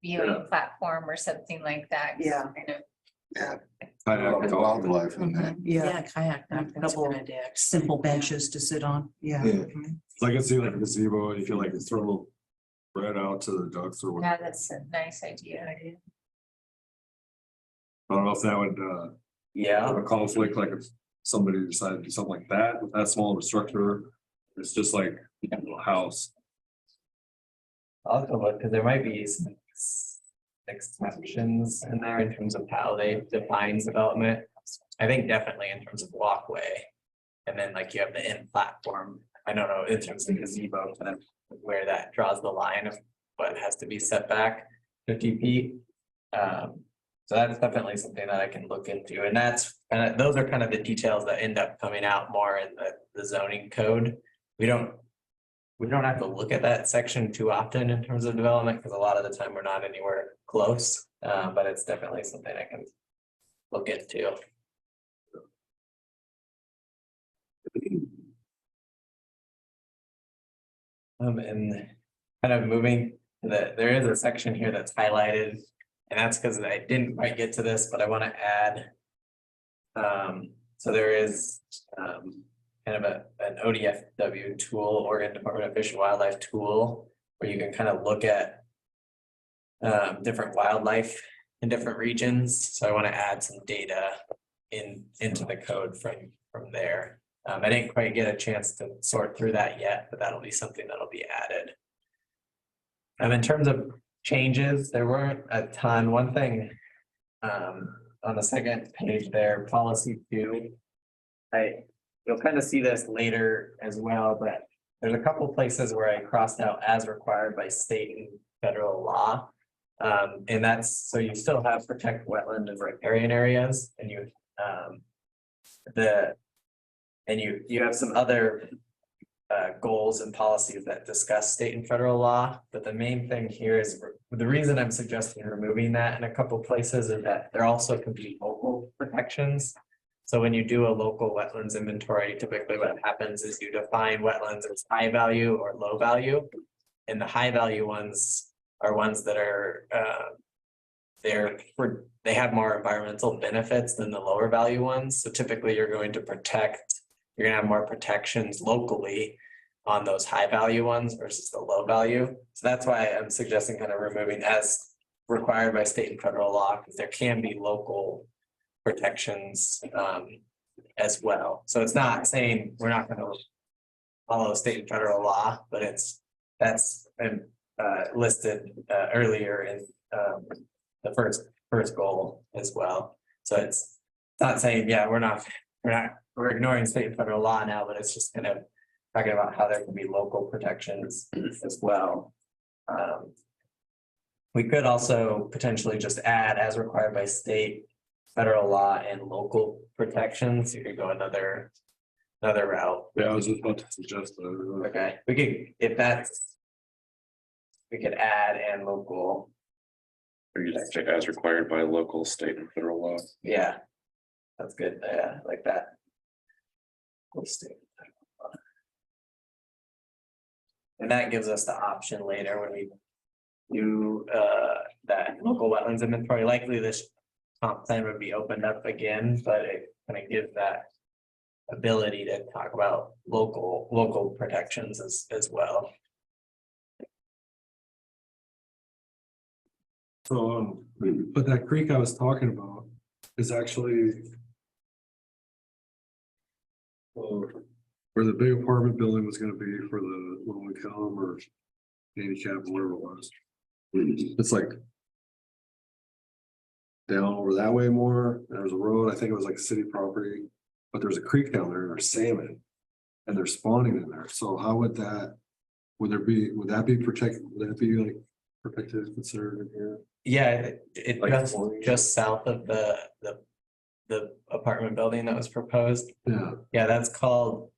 viewing platform or something like that. Yeah. Kind of Kayak, Wildlife and that. Yeah, Kayak, that's a Couple good idea. simple benches to sit on, yeah. Yeah. So I can see like a gazebo, if you like to throw bread out to the ducks or whatever. Yeah, that's a nice idea. I don't know if that would Yeah, have a conflict, like if somebody decided to do something like that, with that small of a structure. It's just like a little house. I'll have to look, because there might be some exceptions in there in terms of how they define development. I think definitely in terms of walkway. And then like you have the in platform, I don't know, in terms of gazebo, kind of where that draws the line of what has to be set back 50 feet. So that's definitely something that I can look into, and those are kind of the details that end up coming out more in the zoning code. We don't have to look at that section too often in terms of development, because a lot of the time we're not anywhere close, but it's definitely something I can look into. And kind of moving, there is a section here that's highlighted, and that's because I didn't quite get to this, but I want to add. So there is kind of an ODFW tool, Oregon Department of Fish and Wildlife tool, where you can kind of look at different wildlife in different regions. So I want to add some data into the code from there. I didn't quite get a chance to sort through that yet, but that'll be something that'll be added. In terms of changes, there weren't a ton. One thing on the second page there, policy 2. You'll kind of see this later as well, but there's a couple places where I crossed out as required by state and federal law. And that's so you still have protect wetland and riparian areas, and you have some other goals and policies that discuss state and federal law. But the main thing here is the reason I'm suggesting removing that in a couple places is that there also can be local protections. So when you do a local wetlands inventory, typically what happens is you define wetlands as high value or low value. And the high value ones are ones that are they have more environmental benefits than the lower value ones. So typically you're going to have more protections locally on those high value ones versus the low value. So that's why I'm suggesting kind of removing as required by state and federal law, because there can be local protections as well. So it's not saying we're not going to follow state and federal law, but that's listed earlier in the first goal as well. So it's not saying, yeah, we're ignoring state and federal law now, but it's just kind of talking about how there can be local protections as well. We could also potentially just add as required by state, federal law, and local protections. You could go another route. Yeah, I was just about to suggest that. Okay, we could add and local. Or you just say as required by local, state and federal law. Yeah, that's good. Yeah, I like that. And that gives us the option later when we do that local wetlands inventory. Likely this comp plan would be opened up again, but it kind of gives that ability to talk about local protections as well. So, but that creek I was talking about is actually where the big apartment building was gonna be for the low income or handicap, whatever it was. It's like down over that way more. There's a road, I think it was like city property, but there's a creek down there and there's salmon. And they're spawning in there. So how would that be protected? Would that be like protected, considered in here? Yeah, it Like just south of the apartment building that was proposed. Yeah. Yeah, that's called,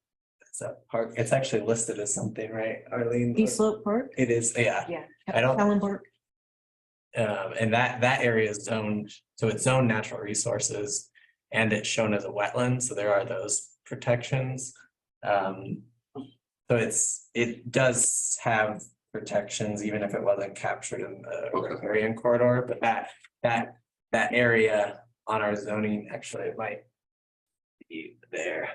it's a park. It's actually listed as something, right, Arlene? East Slope Park? It is, yeah. Yeah. I don't- Helen Park. And that area is zoned, so it's zoned natural resources and it's shown as a wetland, so there are those protections. So it does have protections, even if it wasn't captured in the riparian corridor, but that area on our zoning, actually it might be there.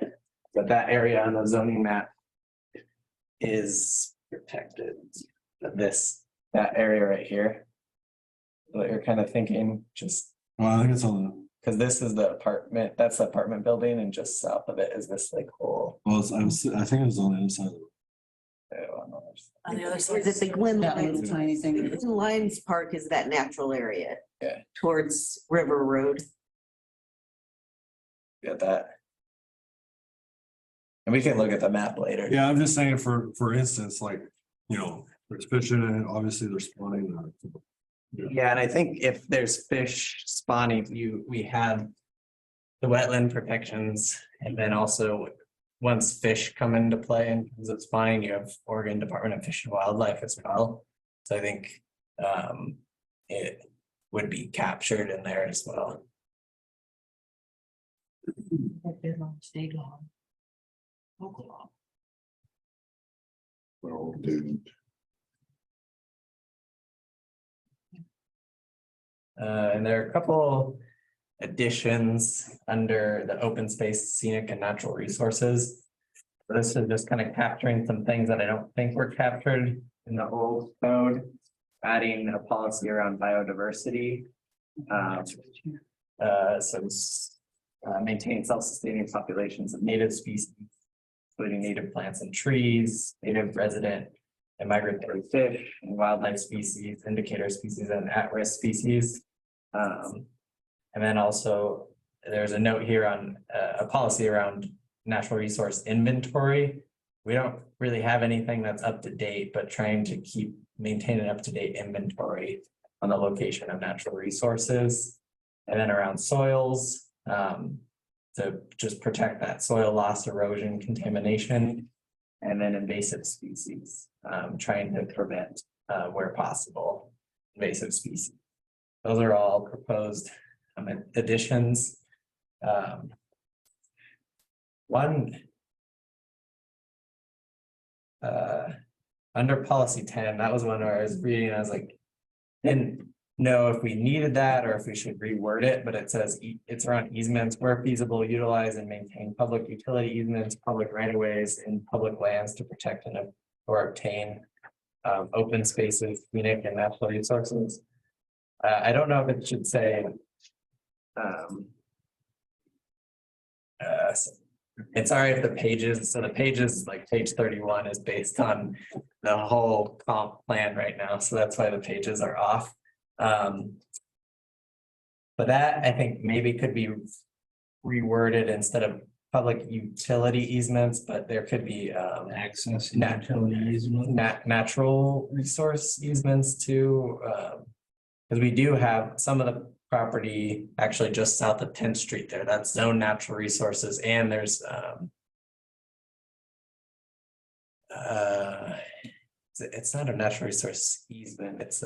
But that area on the zoning map is protected. That area right here. What you're kind of thinking, just Well, I think it's on the, because this is the apartment, that's the apartment building, and just south of it is this like whole. well, I think it was on the other side of the. On the other Is it the Glen That Lyons? little tiny thing. Glen Lyons Park is that natural area. Yeah. Towards River Road. Get that. And we can look at the map later. Yeah, I'm just saying for instance, like, there's fish in it, obviously they're spawning. Yeah, and I think if there's fish spawning, we have the wetland protections, and then also once fish come into play in terms of spawning, you have Oregon Department of Fish and Wildlife as well. So I think it would be captured in there as well. State law. Local law. We're all doomed. And there are a couple additions under the open space, scenic and natural resources. This is just kind of capturing some things that I don't think were captured in the old code, adding a policy around biodiversity. Maintain self-sustaining populations of native species, including native plants and trees, native resident and migratory fish and wildlife species, indicator species and at-risk species. And then also there's a note here on a policy around natural resource inventory. We don't really have anything that's up to date, but trying to maintain an up-to-date inventory on the location of natural resources. And then around soils, to just protect that soil loss, erosion, contamination, and then invasive species, trying to prevent where possible invasive species. Those are all proposed additions. Under policy 10, that was one where I was reading, and I was like, didn't know if we needed that or if we should reword it, but it says it's around easements where feasible, utilize and maintain public utility easements, public right of ways and public lands to protect or obtain open spaces, scenic and natural resources. I don't know if it should say it's all right if the pages, so the pages like page 31 is based on the whole comp plan right now, so that's why the pages are off. But that I think maybe could be reworded instead of public utility easements, but there could be Access and utility easement. natural resource easements too. Because we do have some of the property actually just south of 10th Street there. That's zone natural resources, and there's it's not a natural resource easement, it's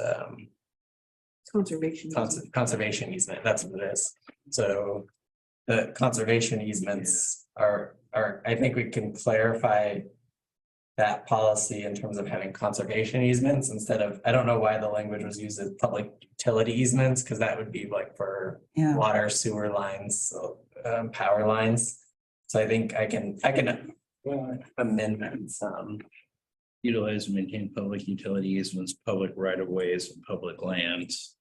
Conservation. conservation easement, that's what it is. So the conservation easements are I think we can clarify that policy in terms of having conservation easements instead of, I don't know why the language was used as public utility easements, because that would be like for Yeah. water, sewer lines, power lines. So I think I can amend some. Utilize and maintain public utility easements, public right of ways and public lands.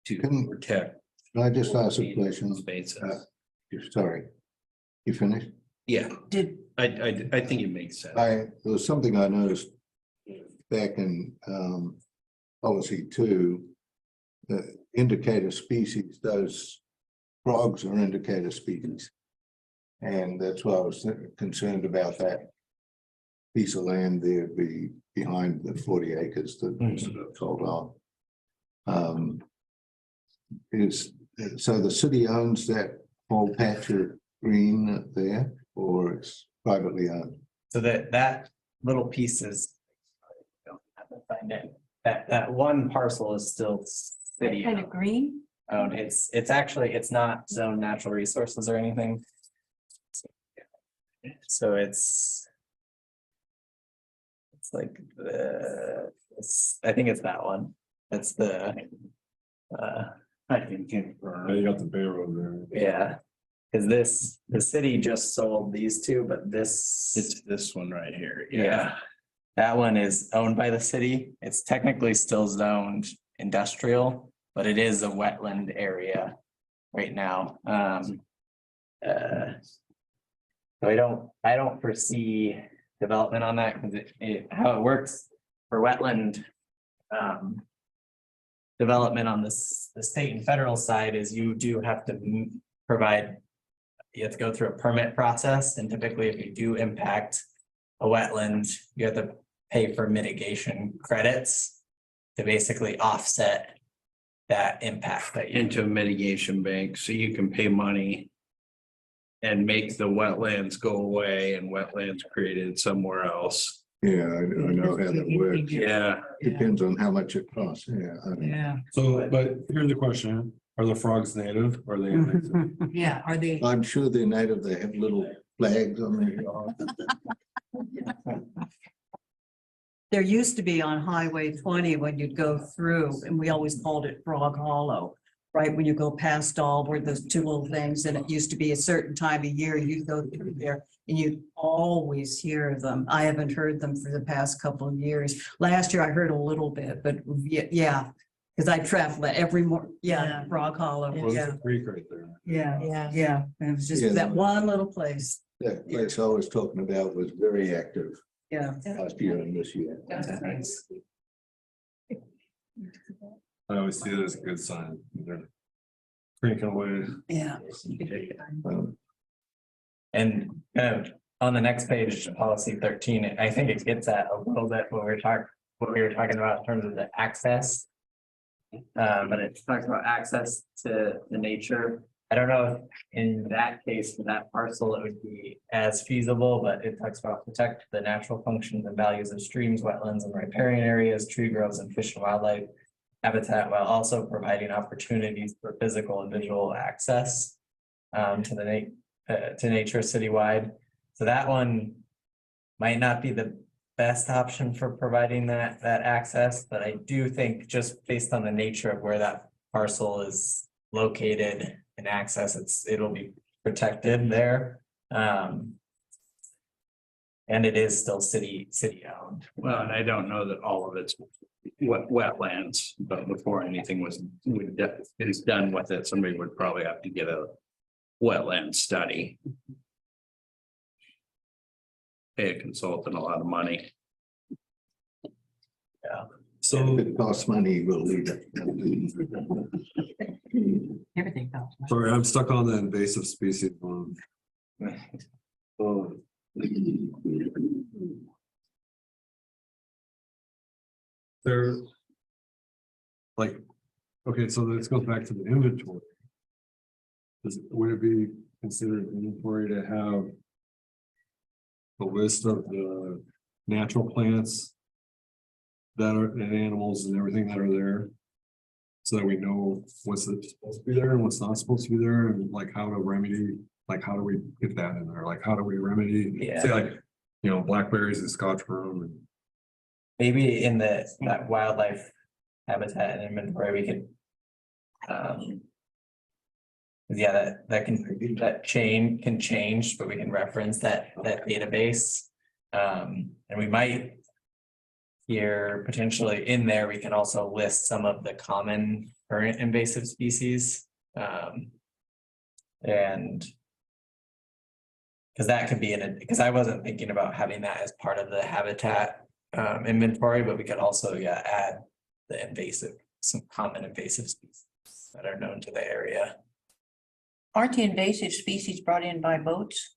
To Can- protect. Can I just ask a question? Spaces. Sorry. You finished? Yeah, Did, I think it makes sense. There was something I noticed back in policy 2, the indicator species, those frogs are indicator species. And that's why I was concerned about that piece of land there behind the 40 acres that sold off. So the city owns that whole patch of green there, or it's privately owned? So that little piece is, I don't have to find it. That one parcel is still city Kind of green. owned. It's actually, it's not zone natural resources or anything. So it's like I think it's that one. That's the I can confirm. You got the Bay Road there. yeah. Because the city just sold these two, but It's this one right here. yeah. That one is owned by the city. It's technically still zoned industrial, but it is a wetland area right now. So I don't foresee development on that because how it works for wetland development on the state and federal side is you do have to provide, you have to go through a permit process, and typically if you do impact a wetland, you have to pay for mitigation credits. to basically offset that impact that you. Into a mitigation bank, so you can pay money. And make the wetlands go away and wetlands created somewhere else. Yeah, I know how that works. Yeah, Depends on how much it costs, yeah. Yeah. So, but here's the question, are the frogs native? Or are they invasive? Yeah, are they? I'm sure they're native, they have little flags on their yard. There used to be on Highway 20 when you'd go through, and we always called it Frog Hollow. Right, when you go past all where those two little things, and it used to be a certain time of year, you'd go through there and you'd always hear them. I haven't heard them for the past couple of years. Last year I heard a little bit, but yeah. Because I travel every morning, Yeah. Frog Hollow, Well, yeah, there's a creek right there. yeah. And it was just Yeah. that one little place, That place I was talking about was very active yeah. last year and this year. I always see it as a good sign. They're cranking away. Yeah. Um, And on the next page, policy 13, I think it gets at a little bit what we were talking about in terms of the access. But it talks about access to the nature. I don't know if in that case, for that parcel, it would be as feasible, but it talks about protect the natural functions and values of streams, wetlands, and riparian areas, tree groves, and fish and wildlife habitat, while also providing opportunities for physical and visual access to nature citywide. So that one might not be the best option for providing that access, but I do think just based on the nature of where that parcel is located and access, it'll be protected there. And it is still city owned. well, and I don't know that all of it's wetlands, but before anything is done with it, somebody would probably have to get a wetland study. Pay a consultant a lot of money. So, If it costs money, we'll leave it. Everything else. sorry, I'm stuck on the invasive species one. Oh. They're like, okay, so this goes back to the inventory. Would it be considered inventory to have the list of the natural plants that are, and animals and everything that are there? So that we know what's supposed to be there and what's not supposed to be there, and like how to remedy, like how do we get that in there? Like how do we remedy, Yeah. say like, you know, blackberries and scotch broom and. Maybe in that wildlife habitat and inventory, we could. Yeah, that chain can change, but we can reference that database. And we might. Here potentially in there, we can also list some of the common current invasive species. And. Because that could be because I wasn't thinking about having that as part of the habitat inventory, but we could also add some common invasive species that are known to the area. Aren't the invasive species brought in by boats?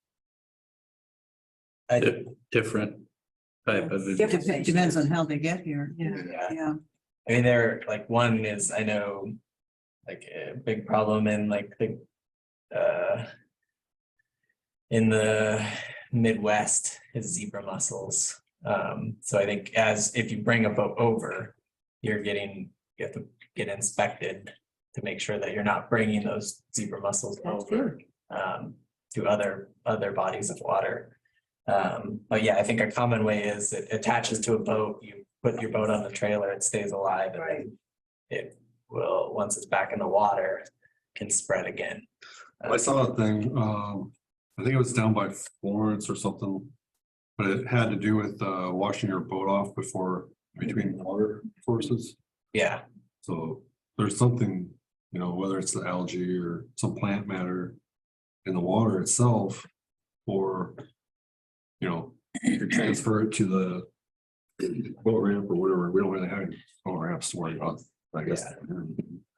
Different type of. Depends on how they get here, Yeah. yeah. I mean, they're like, one is, I know, like a big problem in like in the Midwest is zebra mussels. So I think if you bring a boat over, you have to get inspected to make sure that you're not bringing those zebra mussels over to other bodies of water. But yeah, I think a common way is it attaches to a boat, you put your boat on the trailer, it stays alive, and then it will, once it's back in the water, can spread again. I saw a thing, I think it was down by Florence or something, but it had to do with washing your boat off between water sources. Yeah, So there's something, you know, whether it's the algae or some plant matter in the water itself, or, you know, you transfer it to the boat ramp or whatever. We don't really have any boat ramps to worry about, I guess.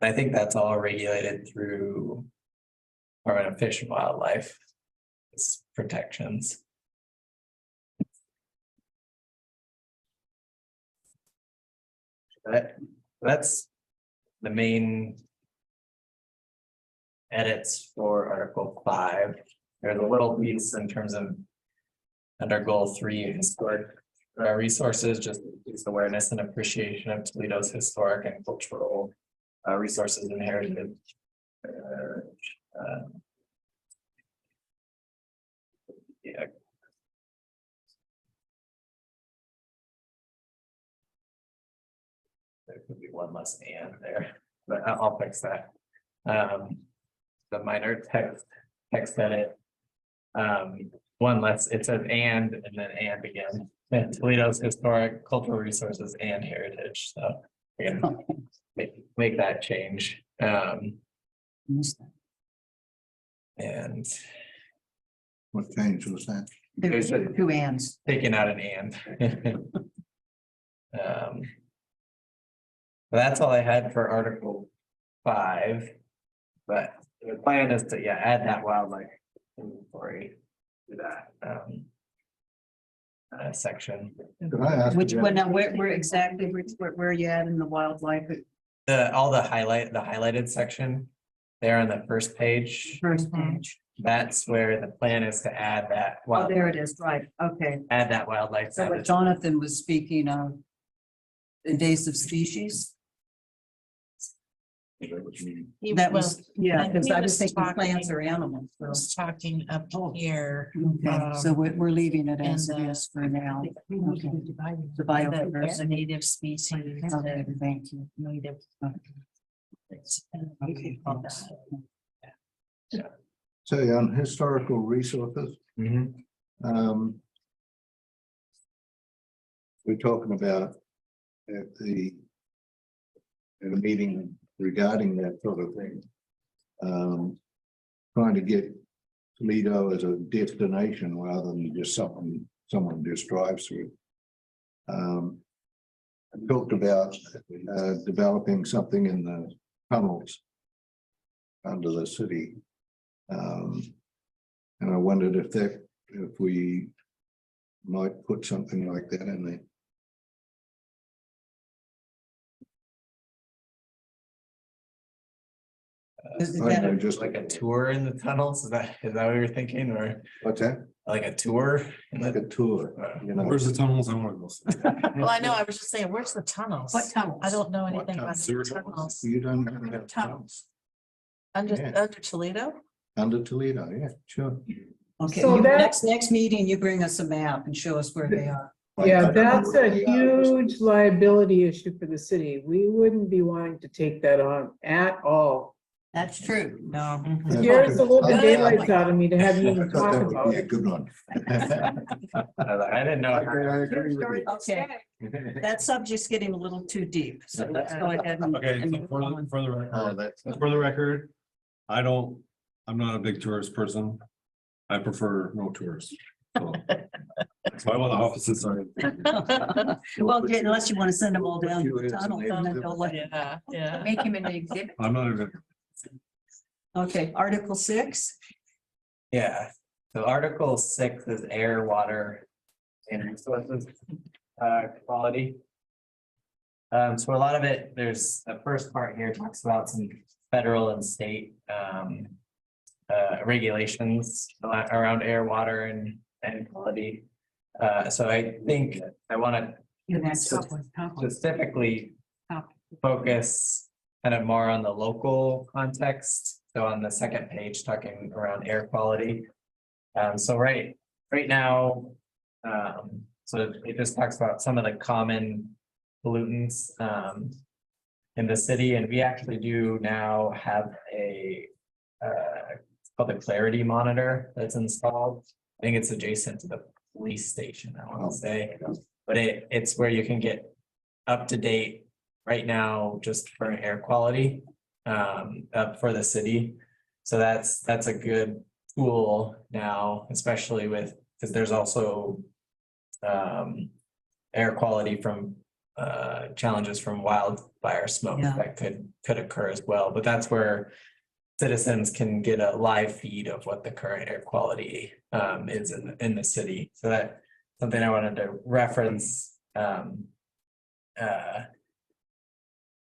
I think that's all regulated through Department of Fish and Wildlife. It's protections. That's the main edits for Article 5. There's a little piece in terms of under goal 3, historic resources, just its awareness and appreciation of Toledo's historic and cultural resources and heritage. Yeah. There could be one less and there, but I'll fix that. The minor text edit. One less, it says and then and again, and Toledo's historic cultural resources and heritage, so. We're gonna make that change, and What change was that? There's two ands. taking out an and. That's all I had for Article 5. But the plan is to, add that wildlife inventory to that section. Could I ask Which again? one, now where exactly, where are you at in the wildlife? All the highlighted section there on the first page, First page. that's where the plan is to add that. Oh, there it is, right, okay. Add that wildlife. So what Jonathan was speaking of invasive species, that was, yeah, because I was thinking plants or animals. so. was talking up here. Okay, so we're leaving it as it and, is for now. Okay. The The biodiversity. native species. Okay, thank you. Native. Okay. So on historical resources, Mhm. we're talking about at a meeting regarding that sort of thing. Trying to get Toledo as a destination rather than just something someone just drives through. I talked about developing something in the tunnels under the city. And I wondered if we might put something like that in there. Is I that know, a- just Like a tour in the tunnels, is that what you're thinking, or What's that? like a tour? in Like the- a tour, you know. Where's the tunnels? I want to go. Well, I know, I was just saying, where's the tunnels? What tunnels? I don't know What anything about tunnels? the tunnels. You don't know Tunnels. Under, Yeah. under Toledo? under Toledo, yeah, sure. Okay, So next meeting, you bring us a map and show us where they are. I Yeah, don't know that's where a they are. huge liability issue for the city. We wouldn't be wanting to take that on at all. That's true. No. Yeah. Scares the living Good. daylights out of me to have you even I thought talk that would about be a it. good one. I didn't know. Okay, that subject's getting a little too deep, so let's go ahead and. Okay, and so move for on. the record, Oh, that's. for the record, I'm not a big tourist person. I prefer no tourists. So that's why I'm on the opposite side. Well, unless you want to send them all down to You the is tunnel. an and then they'll let- Yeah. Make him an exhibit. I'm not even, Okay, Article 6. Yeah, so Article 6 is air, water, and resources quality. So a lot of it, there's the first part here talks about some federal and state regulations around air, water, and quality. So I think I want to specifically focus kind of more on the local context. So on the second page, talking around air quality. So right now, so it just talks about some of the common pollutants in the city, and we actually do now have a it's called a clarity monitor that's installed. I think it's adjacent to the police station, I want to say, but it's where you can get up to date right now just for air quality for the city. So that's a good tool now, especially with, because there's also air quality from challenges from wildfire smoke Yeah. that could occur as well. But that's where citizens can get a live feed of what the current air quality is in the city. So that's something I wanted to reference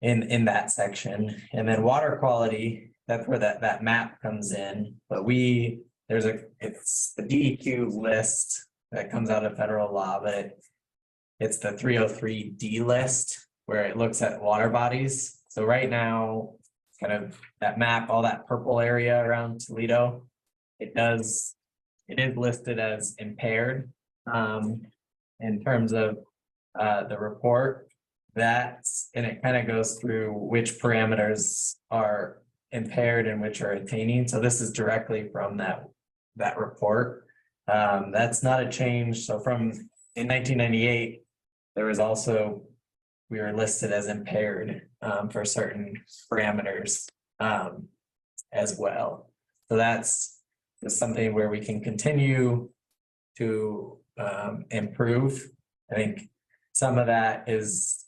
in that section. And then water quality, that's where that map comes in. But it's the DEQ list that comes out of federal law, but it's the 303D list where it looks at water bodies. So right now, kind of that map, all that purple area around Toledo, it is listed as impaired. In terms of the report, and it kind of goes through which parameters are impaired and which are attaining. So this is directly from that report. That's not a change. So in 1998, there was also, we were listed as impaired for certain parameters as well. So that's just something where we can continue to improve. I think some of that is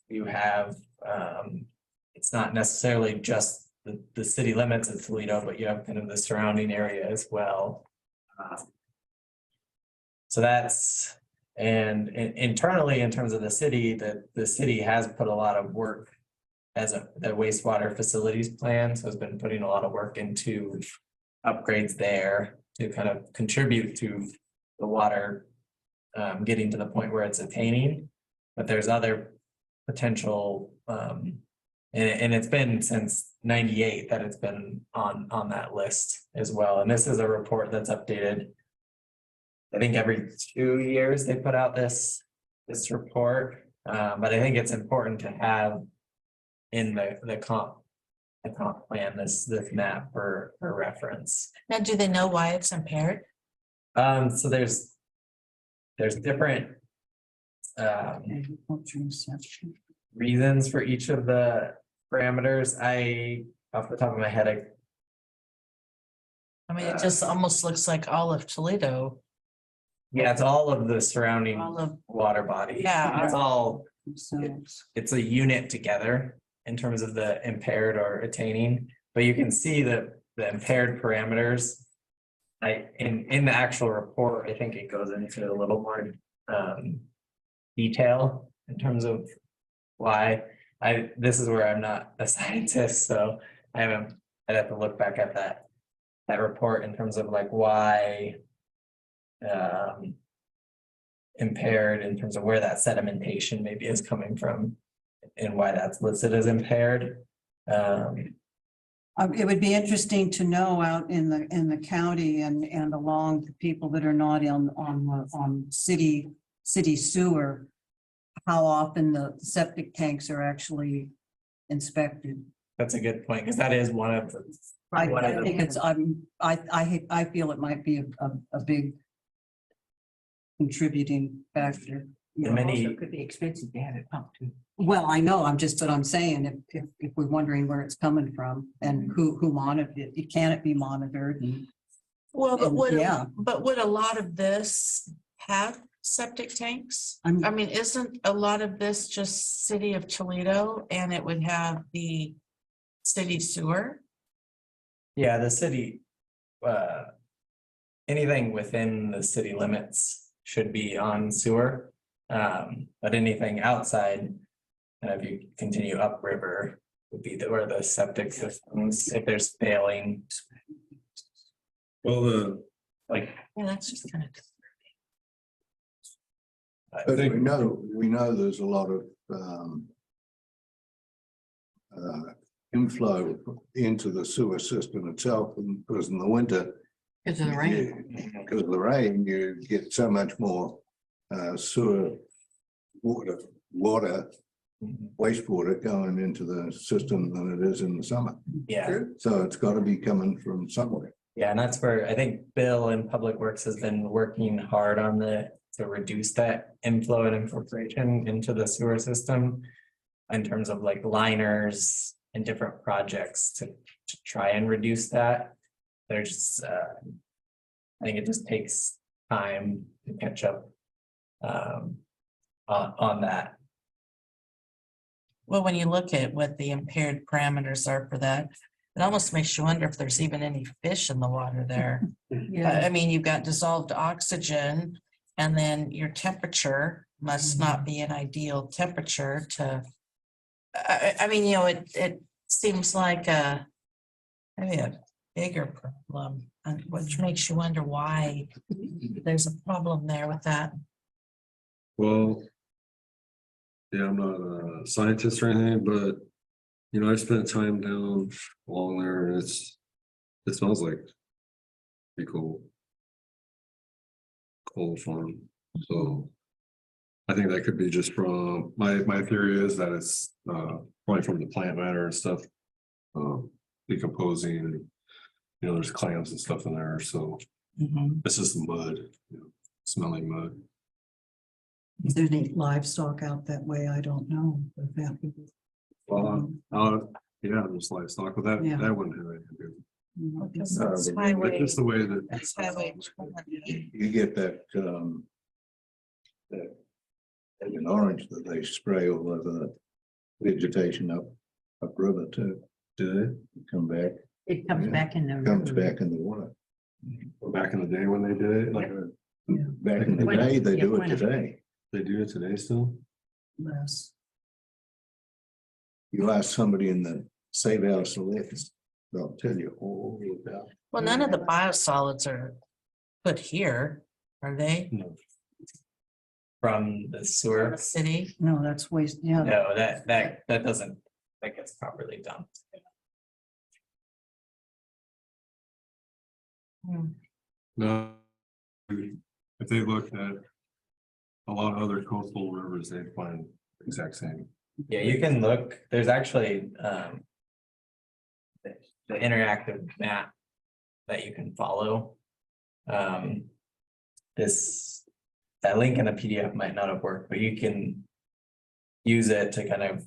it's not necessarily just the city limits of Toledo, but you have kind of the surrounding area as well. So that's, and internally in terms of the city, the city has put a lot of work as the wastewater facilities plan. So it's been putting a lot of work into upgrades there to kind of contribute to the water getting to the point where it's attaining. But there's other potential, and it's been since 98 that it's been on that list as well. And this is a report that's updated. I think every 2 years they put out this report, but I think it's important to have in the comp plan this map for reference. Now, do they know why it's impaired? So there's different reasons for each of the parameters. Off the top of my head, I mean, it just almost looks like all of Toledo. yeah, it's all of the surrounding All of, water body. Yeah. It's all, it's a unit together in terms of the impaired or attaining, but you can see that the impaired parameters. In the actual report, I think it goes into a little more detail in terms of why. This is where I'm not a scientist, so I'd have to look back at that report in terms of like why impaired, in terms of where that sedimentation maybe is coming from and why that's listed as impaired. It would be interesting to know out in the county and along the people that are not on city sewer, how often the septic tanks are actually inspected. That's a good point, because that is one of the. I think it's, I feel it might be a big contributing factor. You know, Many, Also could be expensive to have it pumped too. well, I know, but I'm saying if we're wondering where it's coming from and who monitored it, can it be monitored? And well, yeah. but would a lot of this have septic tanks? I I'm- mean, isn't a lot of this just city of Toledo and it would have the city sewer? yeah, the city, anything within the city limits should be on sewer. But anything outside, and if you continue upriver, would be where the septic systems, if there's failing. Well, Like, Yeah, that's just kind of. But we know there's a lot of inflow into the sewer system itself, and because in the winter, Because of the rain. because of the rain, you get so much more sewer water, wastewater going into the system than it is in the summer. yeah, So it's got to be coming from somewhere. yeah, and that's where I think Bill in Public Works has been working hard on to reduce that inflow and infiltration into the sewer system. In terms of like liners and different projects to try and reduce that. There's I think it just takes time to catch up on that. Well, when you look at what the impaired parameters are for that, it almost makes you wonder if there's even any fish in the water there. I mean, you've got dissolved oxygen, and then your temperature must not be an ideal temperature to I mean, it seems like maybe a bigger problem, which makes you wonder why there's a problem there with that. Well. Yeah, I'm not a scientist or anything, but I spent time down along there and it smells like pretty coal farm. So I think that could be just from my theory is that it's probably from the plant matter and stuff. Decomposing and there's clams and stuff in there, so it's just mud, smelling mud. Is there any livestock out that way? I don't know. If that would be- Well, yeah, there's livestock, but Yeah. that wouldn't have anything to do. Because Uh, it's the- But highway, just the way that it's highway 20. You get that there's an orange that they spray over the vegetation up river too. did Come back, It comes Yeah. back in the. comes back in the water. back in the day when they did it, like Back in the When- day, they yeah, do it when- today. they do it today still. Less. You ask somebody in the Save Our Selects, they'll tell you all about. Well, none of the biosolids are put here, are they? From the From sewer. the city? No, that's waste, yeah. No, that doesn't, that gets properly done. No. If they looked at a lot of other coastal rivers, they'd find the exact same. Yeah, you can look, there's actually the interactive map that you can follow. That link in the PDF might not have worked, but you can use it to kind of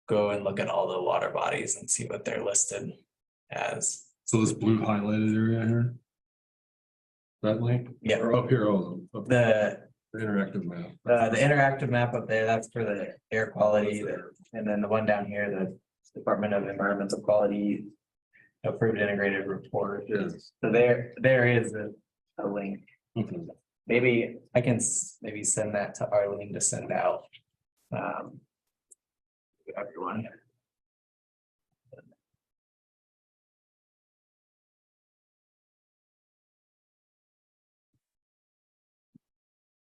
go and look at all the water bodies and see what they're listed as. So this blue highlighted area here. That link? Yeah. Or up here, up The interactive map. The interactive map up there, that's for the air quality, and then the one down here, the Department of Environmental Quality. Approved integrated report. Yes. So there is a link. Okay. Maybe I can maybe send that to Arlene to send out. To everyone.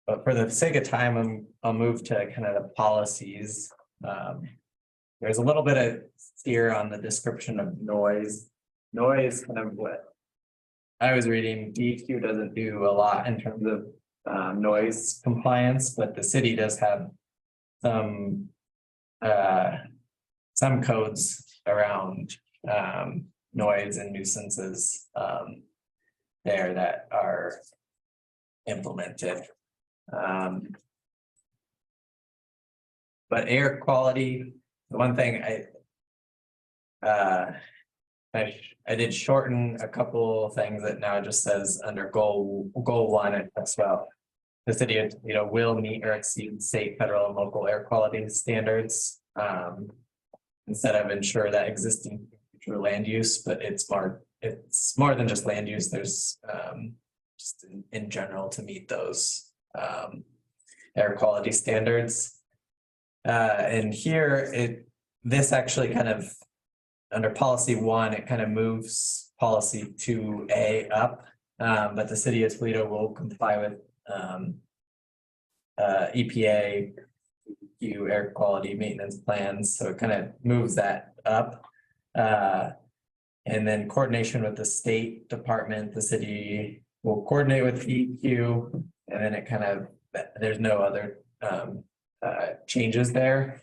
But for the sake of time, I'll move to kind of the policies. There's a little bit of here on the description of noise. Noise kind of what I was reading, DEQ doesn't do a lot in terms of noise compliance, but the city does have some codes around noise and nuisances there that are implemented. But air quality, the one thing I did shorten a couple of things that now just says under goal 1, it talks about the city, will meet or exceed state, federal, and local air quality standards. Instead of ensure that existing future land use, but it's more than just land use. There's just in general to meet those air quality standards. And here this actually kind of under policy 1, it kind of moves policy 2A up, but the city of Toledo will comply with EPA air quality maintenance plans, so it kind of moves that up. And then coordination with the state department, the city will coordinate with EQ, and then it kind of, there's no other changes there.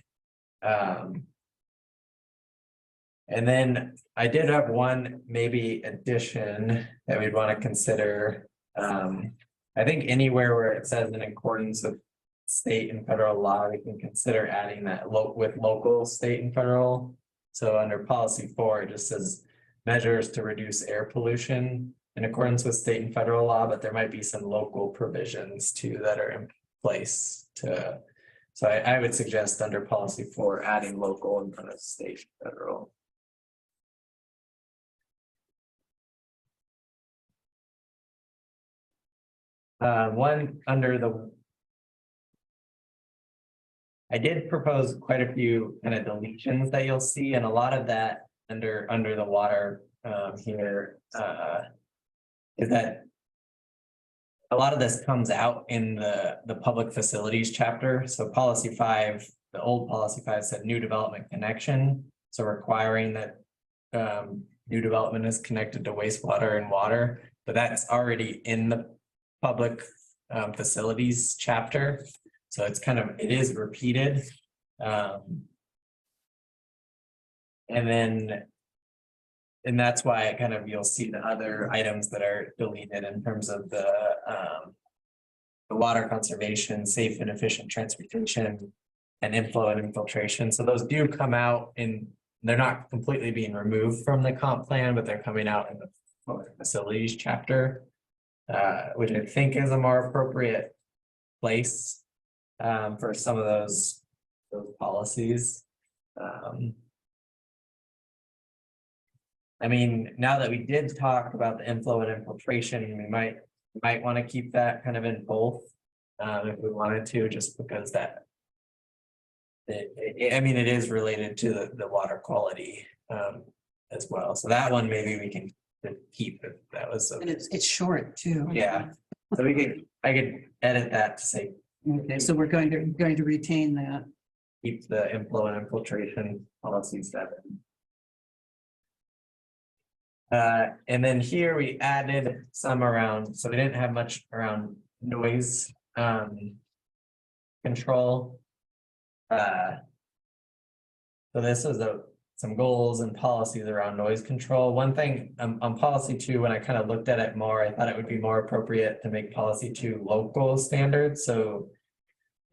And then I did have one maybe addition that we'd want to consider. I think anywhere where it says in accordance with state and federal law, we can consider adding that with local, state, and federal. So under policy 4, it just says measures to reduce air pollution in accordance with state and federal law, but there might be some local provisions too that are in place to. So I would suggest under policy 4, adding local in front of state and federal. One under the I did propose quite a few kind of deletions that you'll see, and a lot of that under the water here is that a lot of this comes out in the public facilities chapter. So policy 5, the old policy 5 said new development connection. So requiring that new development is connected to wastewater and water, but that's already in the public facilities chapter. So it's kind of, it is repeated. And that's why kind of you'll see the other items that are deleted in terms of the water conservation, safe and efficient transportation, and inflow and infiltration. So those do come out they're not completely being removed from the comp plan, but they're coming out in the public facilities chapter, which I think is a more appropriate place for some of those policies. I mean, now that we did talk about the inflow and infiltration, we might want to keep that kind of in both if we wanted to, just because that I mean, it is related to the water quality as well. So that one maybe we can keep it. That was And it's short too. yeah. So I could edit that to say Okay, so we're going to retain that. keep the inflow and infiltration policy 7. And then here we added some around, so we didn't have much around noise control. So this is some goals and policies around noise control. One thing on policy 2, when I kind of looked at it more, I thought it would be more appropriate to make policy 2 local standards. So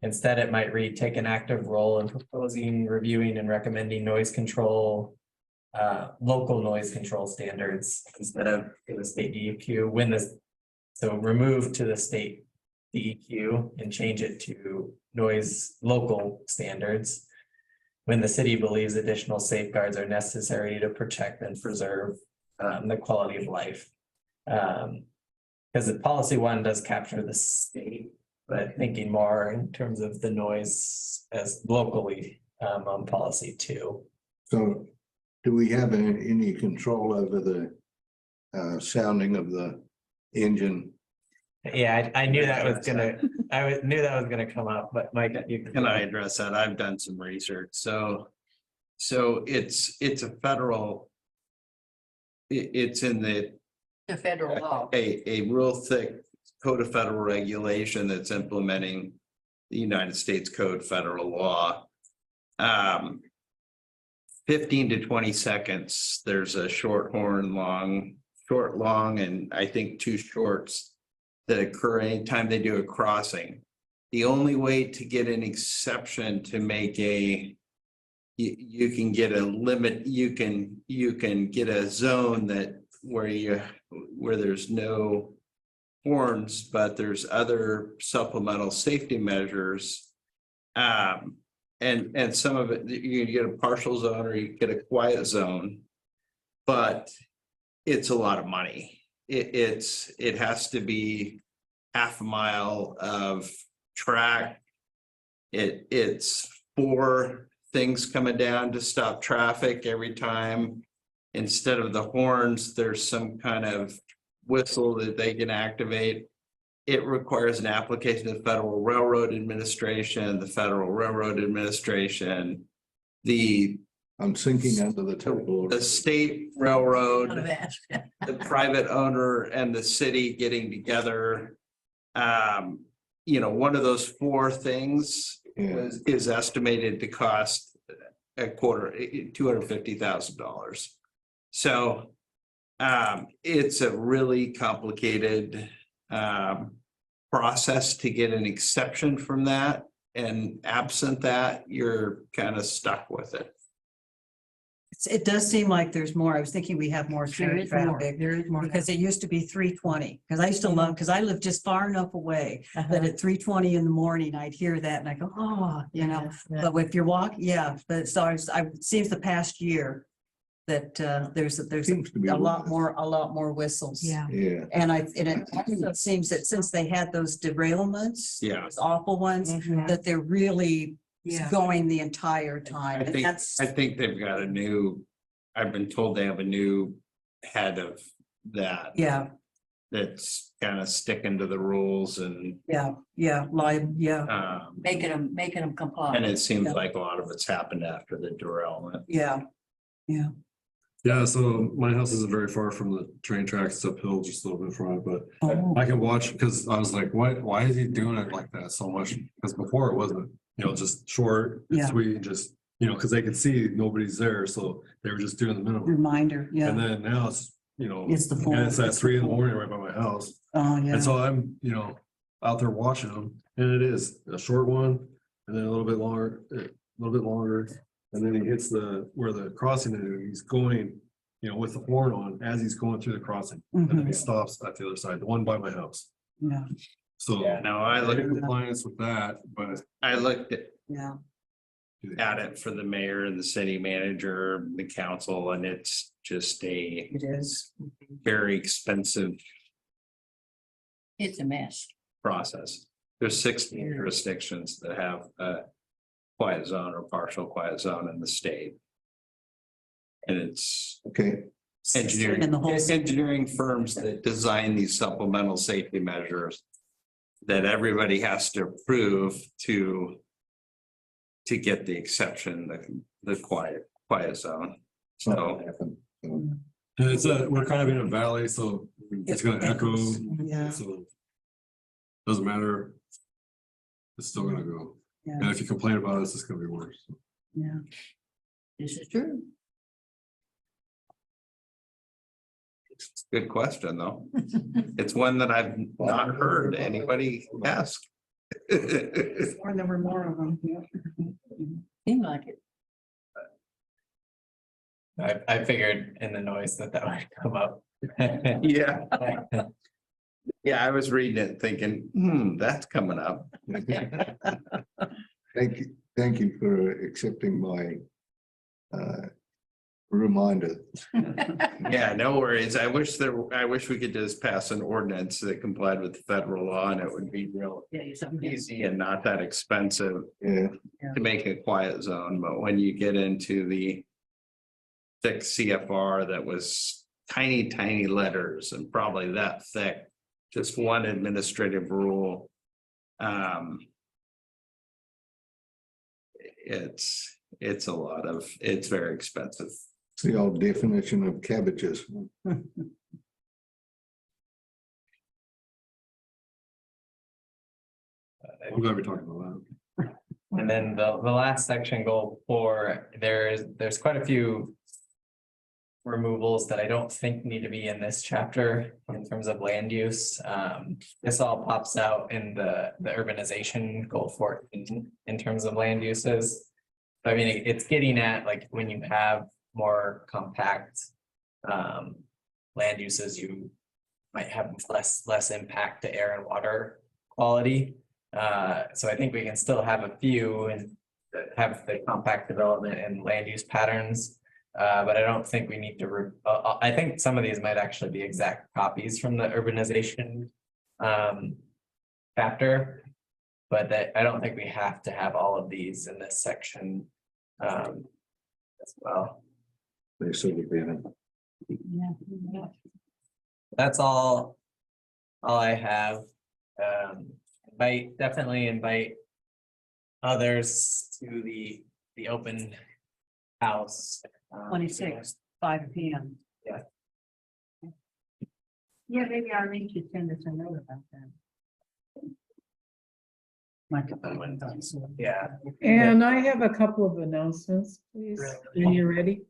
instead it might read, take an active role in proposing, reviewing, and recommending noise control, local noise control standards instead of the state DEQ. So remove to the state DEQ and change it to noise local standards when the city believes additional safeguards are necessary to protect and preserve the quality of life. Because the policy 1 does capture the state, but thinking more in terms of the noise as locally on policy 2. So do we have any control over the sounding of the engine? Yeah, I knew that was gonna, knew that was gonna come up, but Mike, you Can I address that? I've done some research, so it's a federal. It's in the federal law. a real thick code of federal regulation that's implementing the United States Code federal law. 15 to 20 seconds, there's a short horn, long, and I think 2 shorts that occur anytime they do a crossing. The only way to get an exception to make you can get a limit, you can get a zone that where there's no horns, but there's other supplemental safety measures. And some of it, you can get a partial zone or you get a quiet zone, but it's a lot of money. It has to be half a mile of track. It's 4 things coming down to stop traffic every time. Instead of the horns, there's some kind of whistle that they can activate. It requires an application to the Federal Railroad Administration, I'm sinking under the table. the state railroad, the private owner and the city getting together. One of those 4 things is estimated to cost $250,000. So it's a really complicated process to get an exception from that. And absent that, you're kind of stuck with it. It does seem like there's more. I was thinking we have more There is more. traffic. There is more. Because it used to be 3:20, because I used to love, because I live just far enough away that at 3:20 in the morning, I'd hear that and I go, oh, but if you're walking, but so it seems the past year that there's Seems to be a lot more whistles. Yeah. Yeah. And it also seems that since they had those derailments. Yeah. Those awful ones, Mhm. that they're really Yeah. going the entire time. I And think, that's, I think they've got a new, I've been told they have a new head of that. yeah, That's kind of sticking to the rules and, yeah, yeah. Making them comply. and it seems Yeah. like a lot of it's happened after the derailment. Yeah, Yeah, so my house isn't very far from the train tracks, it's uphill just a little bit from it, but oh, I can watch, because I was like, why is he doing it like that so much? Because before it wasn't, just short, and Yeah. sweet, just, because they could see nobody's there, so they were just doing the minimum. reminder, And yeah. then now it's, It's the full. and it's at 3 in the morning right by my house. Oh, yeah. And so I'm, out there watching them, and it is a short one, and then a little bit longer, and then he hits where the crossing is, he's going, with the horn on as he's going through the crossing, and then he stops at the other side, the one by my house. Yeah, So. Yeah, no, I they're in looked, compliance with that, but I looked yeah, at it for the mayor and the city manager, the council, and it's just a it is. very expensive It's a mess. process. There's 16 jurisdictions that have a quiet zone or partial quiet zone in the state. And it's Okay, engineering, And the whole- engineering firms that design these supplemental safety measures that everybody has to approve to get the exception, the quiet zone. So happened. and we're kind of in a valley, so it's gonna echo. Yeah. So doesn't matter. It's still gonna go. Yeah. And if you complain about it, it's just gonna be worse. Yeah. This is true. it's a good question, though. It's one that I've not heard anybody ask. Or there were more of them. Yeah. Seemed like it. I figured in the noise that would come up. Yeah. Yeah, I was reading it thinking, that's coming up. Thank you for accepting my reminder. Yeah, no worries. I wish we could just pass an ordinance that complied with federal law, and it would be real Yeah, you something. easy and not that expensive Yeah, to make a quiet zone. But when you get into the thick CFR that was tiny, tiny letters and probably that thick, just one administrative rule. It's a lot of, it's very expensive. it's the old definition of cabbages. I'm glad we talked about that. And then the last section, goal 4, there's quite a few removals that I don't think need to be in this chapter in terms of land use. This all pops out in the urbanization goal 14 in terms of land uses. I mean, it's getting at like when you have more compact land uses, you might have less impact to air and water quality. So I think we can still have a few and have the compact development and land use patterns. But I don't think we need to, I think some of these might actually be exact copies from the urbanization chapter. But I don't think we have to have all of these in this section as well. They sort of been. That's all I have. Definitely invite others to the open house. 26, 5 p.m. Yeah. Yeah, maybe Arlene should send us a note about that. Yeah. And I have a couple of announcements, please, when you're ready.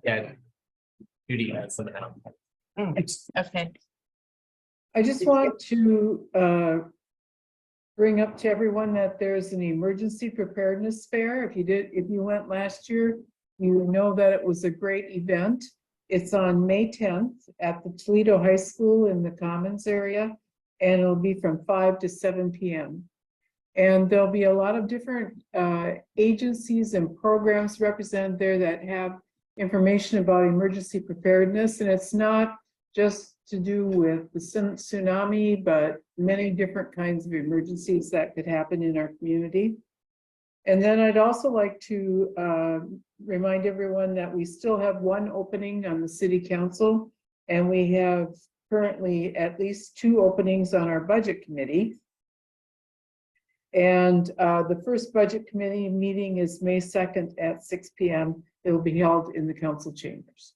Yeah. Judy has some. Okay. I just want to bring up to everyone that there's an emergency preparedness fair. If you went last year, you know that it was a great event. It's on May 10th at the Toledo High School in the Commons area, and it'll be from 5 to 7 p.m. And there'll be a lot of different agencies and programs represented there that have information about emergency preparedness. And it's not just to do with the tsunami, but many different kinds of emergencies that could happen in our community. And then I'd also like to remind everyone that we still have one opening on the city council. And we have currently at least 2 openings on our budget committee. And the first budget committee meeting is May 2nd at 6 p.m. It will be held in the council chambers.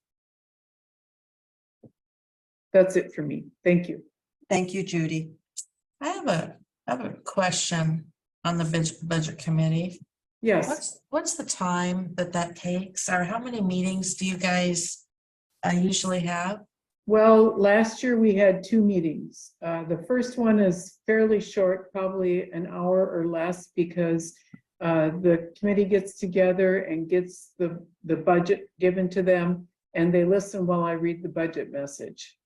That's it for me. Thank you. Thank you, Judy. I have a question on the budget committee. Yes. What's the time that takes, or how many meetings do you guys usually have? Well, last year we had 2 meetings. The first one is fairly short, probably an hour or less, because the committee gets together and gets the budget given to them, and they listen while I read the budget message.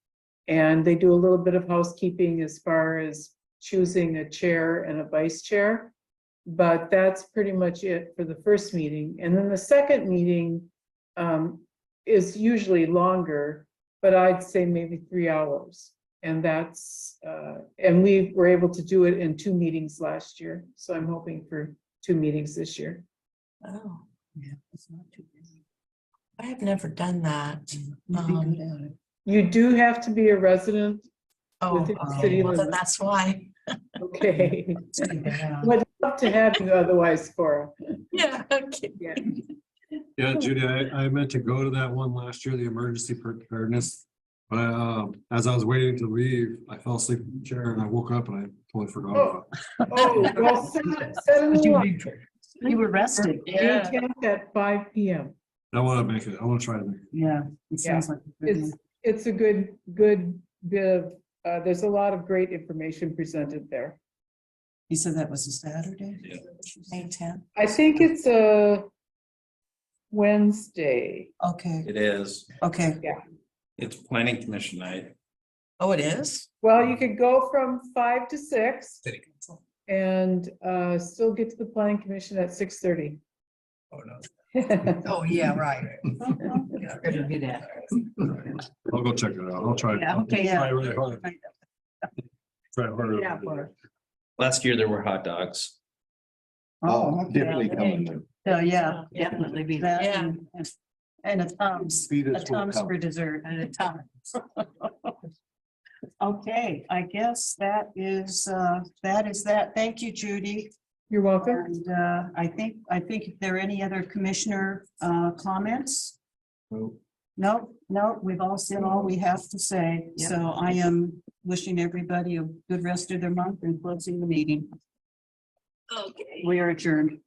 And they do a little bit of housekeeping as far as choosing a chair and a vice chair. But that's pretty much it for the first meeting. And then the second meeting is usually longer, but I'd say maybe 3 hours. And that's, and we were able to do it in 2 meetings last year. So I'm hoping for 2 meetings this year. Oh, Yeah, it's not too busy. I have never done that. You'd be good at it. You do have to be a resident Oh, within okay. city Well, then limits. that's why. Okay. Yeah. Would love to have you otherwise, Cora. Yeah, okay. Yeah. Yeah, Judy, I meant to go to that one last year, the emergency preparedness. But as I was waiting to leave, I fell asleep in the chair and I woke up and I totally forgot about it. Oh, well, set an alarm. You were rested. Yeah. 10th at 5 p.m. I want to make it, I want to try to make it. Yeah, it sounds like. a good one. It's a good bit of, there's a lot of great information presented there. You said that was a Saturday? Yeah. May 10th. I think it's a Wednesday. Okay, It is. okay. It's planning commission night. Oh, it is? Well, you could go from 5 to 6 City council. and still get to the planning commission at 6:30. Oh, no. Oh, yeah, right. I'll go check it out. I'll try. Yeah, I'll okay, try yeah. really hard. Try harder. Yeah, for- Last year there were hot dogs. Oh, okay. definitely coming. then. Oh, yeah. Definitely be That Yeah. and a Tums, Speed a us will Tums come. for dessert and a Tums. Okay, I guess that is that. Thank you, Judy. You're welcome. And I think if there are any other commissioner comments? No, we've all said all we have to say. Yep. So I am wishing everybody a good rest of their month and closing the meeting. Okay. We are adjourned.